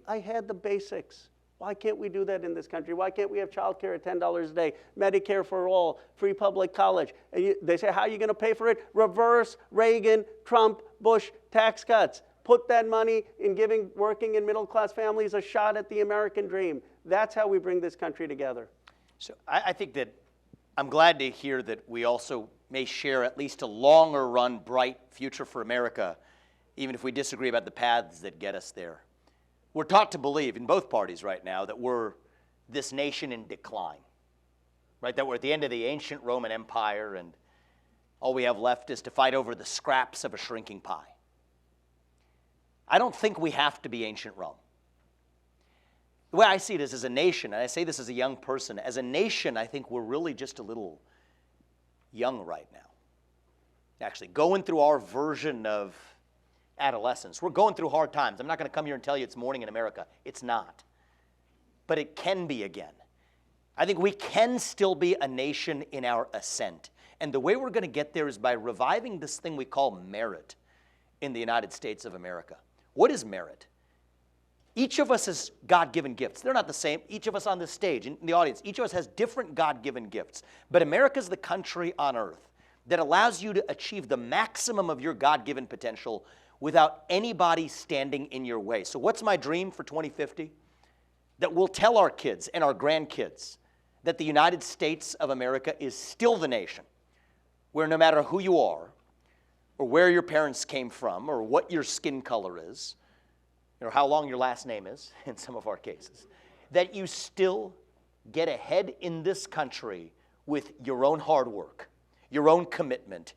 I had the basics. Why can't we do that in this country? Why can't we have child care at $10 a day, Medicare for all, free public college? And they say, how are you going to pay for it? Reverse Reagan, Trump, Bush tax cuts. Put that money in giving working and middle-class families a shot at the American dream. That's how we bring this country together. So I think that I'm glad to hear that we also may share at least a longer run, bright future for America, even if we disagree about the paths that get us there. We're taught to believe in both parties right now that we're this nation in decline, right? That we're at the end of the ancient Roman Empire and all we have left is to fight over the scraps of a shrinking pie. I don't think we have to be ancient Rome. The way I see it is as a nation, and I say this as a young person, as a nation, I think we're really just a little young right now. Actually, going through our version of adolescence. We're going through hard times. I'm not going to come here and tell you it's morning in America. It's not. But it can be again. I think we can still be a nation in our ascent. And the way we're going to get there is by reviving this thing we call merit in the United States of America. What is merit? Each of us has God-given gifts. They're not the same. Each of us on this stage, in the audience, each of us has different God-given gifts. But America is the country on earth that allows you to achieve the maximum of your God-given potential without anybody standing in your way. So what's my dream for 2050? That we'll tell our kids and our grandkids that the United States of America is still the nation where no matter who you are or where your parents came from or what your skin color is or how long your last name is in some of our cases, that you still get ahead in this country with your own hard work, your own commitment,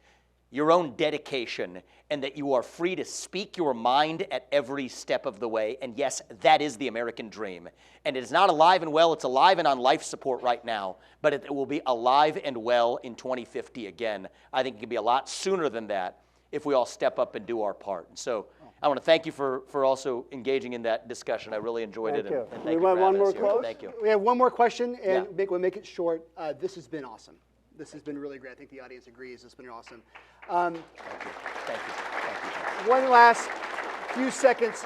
your own dedication, and that you are free to speak your mind at every step of the way. And yes, that is the American dream. And it is not alive and well, it's alive and on life support right now, but it will be alive and well in 2050 again. I think it can be a lot sooner than that if we all step up and do our part. And so I want to thank you for also engaging in that discussion. I really enjoyed it. Thank you. And We thank you want for one having more us here. close? Thank you. We have one more question, and Yeah. we'll make it short. This has been awesome. This has been really great. I think the audience agrees. It's been awesome. Thank you. Thank you. Thank you. One last few seconds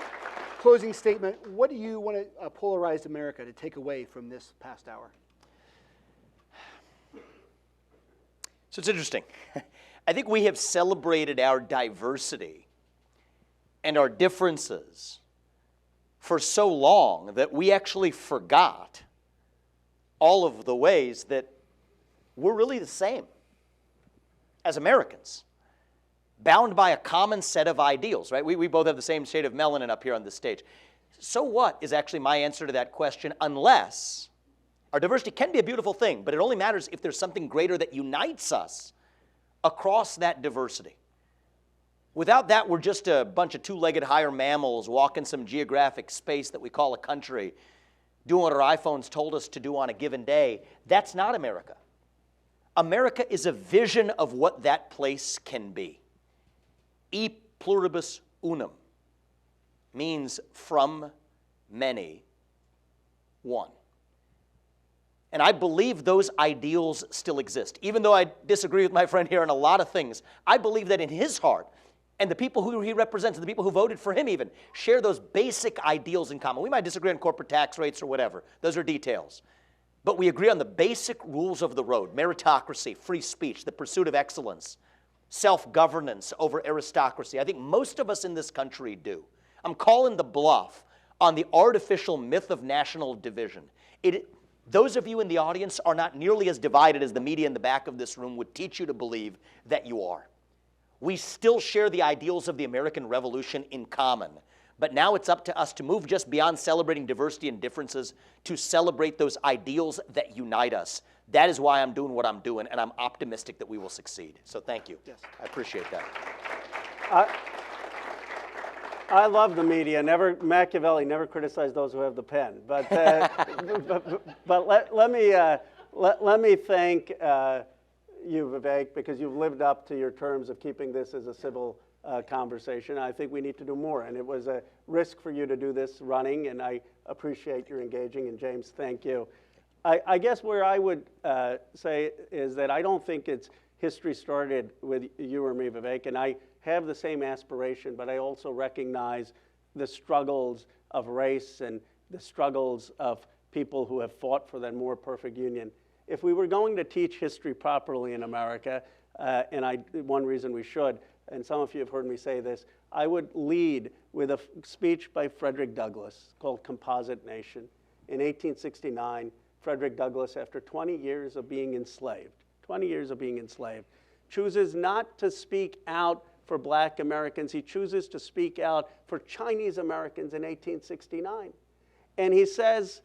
closing statement. What do you want a polarized America to take away from this past hour? So it's interesting. I think we have celebrated our diversity and our differences for so long that we actually forgot all of the ways that we're really the same as Americans, bound by a common set of ideals, right? We both have the same shade of melanin up here on this stage. So what is actually my answer to that question, unless our diversity can be a beautiful thing, but it only matters if there's something greater that unites us across that diversity. Without that, we're just a bunch of two-legged higher mammals walking some geographic space that we call a country, doing what our iPhones told us to do on a given day. That's not America. America is a vision of what that place can be. E pluribus unum means from many, one. And I believe those ideals still exist. Even though I disagree with my friend here on a lot of things, I believe that in his heart, and the people who he represents, and the people who voted for him even, share those basic ideals in common. We might disagree on corporate tax rates or whatever. Those are details. But we agree on the basic rules of the road: meritocracy, free speech, the pursuit of excellence, self-governance over aristocracy. I think most of us in this country do. I'm calling the bluff on the artificial myth of national division. Those of you in the audience are not nearly as divided as the media in the back of this room would teach you to believe that you are. We still share the ideals of the American Revolution in common. But now it's up to us to move just beyond celebrating diversity and differences to celebrate those ideals that unite us. That is why I'm doing what I'm doing, and I'm optimistic that we will succeed. So thank you. Yes. I appreciate that. I love the media. Machiavelli never criticized those who have the pen. But let me thank you, Vivek, because you've lived up to your terms of keeping this as a civil conversation. I think we need to do more, and it was a risk for you to do this running, and I appreciate your engaging. And James, thank you. I guess where I would say is that I don't think it's history started with you or me, Vivek, and I have the same aspiration, but I also recognize the struggles of race and the struggles of people who have fought for that more perfect union. If we were going to teach history properly in America, one reason we should, and some of you have heard me say this, I would lead with a speech by Frederick Douglass called Composite Nation. in 1869, Frederick Douglass, after 20 years of being enslaved, chooses not to speak out for black Americans. He chooses to speak out for Chinese Americans in 1869. And he says,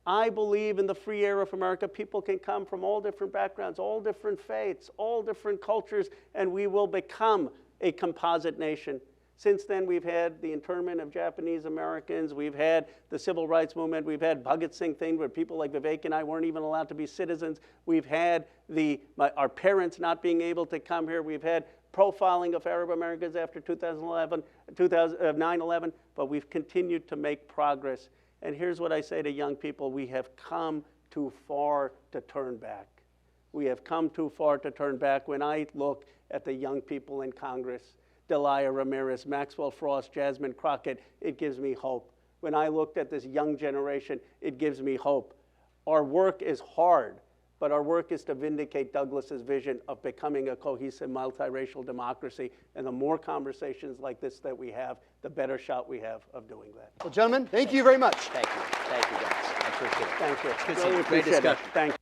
I believe in the free air of America. People can come from all different backgrounds, all different faiths, all different cultures, and we will become a composite nation. Since then, we've had the internment of Japanese Americans. We've had the civil rights movement. We've had Bhagat Singh thing where people like Vivek and I weren't even allowed to be citizens. We've had our parents not being able to come here. We've had profiling of Arab Americans after 9/11, but we've continued to make progress. And here's what I say to young people: we have come too far to turn back. We have come too far to turn back. When I look at the young people in Congress, Delia Ramirez, Maxwell Frost, Jasmine Crockett, it gives me hope. When I looked at this young generation, it gives me hope. Our work is hard, but our work is to vindicate Douglass's vision of becoming a cohesive multiracial democracy. And the more conversations like this that we have, the better shot we have of doing that. Well, gentlemen, thank you very much. Thank you. Thank you, guys. I appreciate it. Thank you. Good to see Really you. Great appreciate it. discussion. Thank you.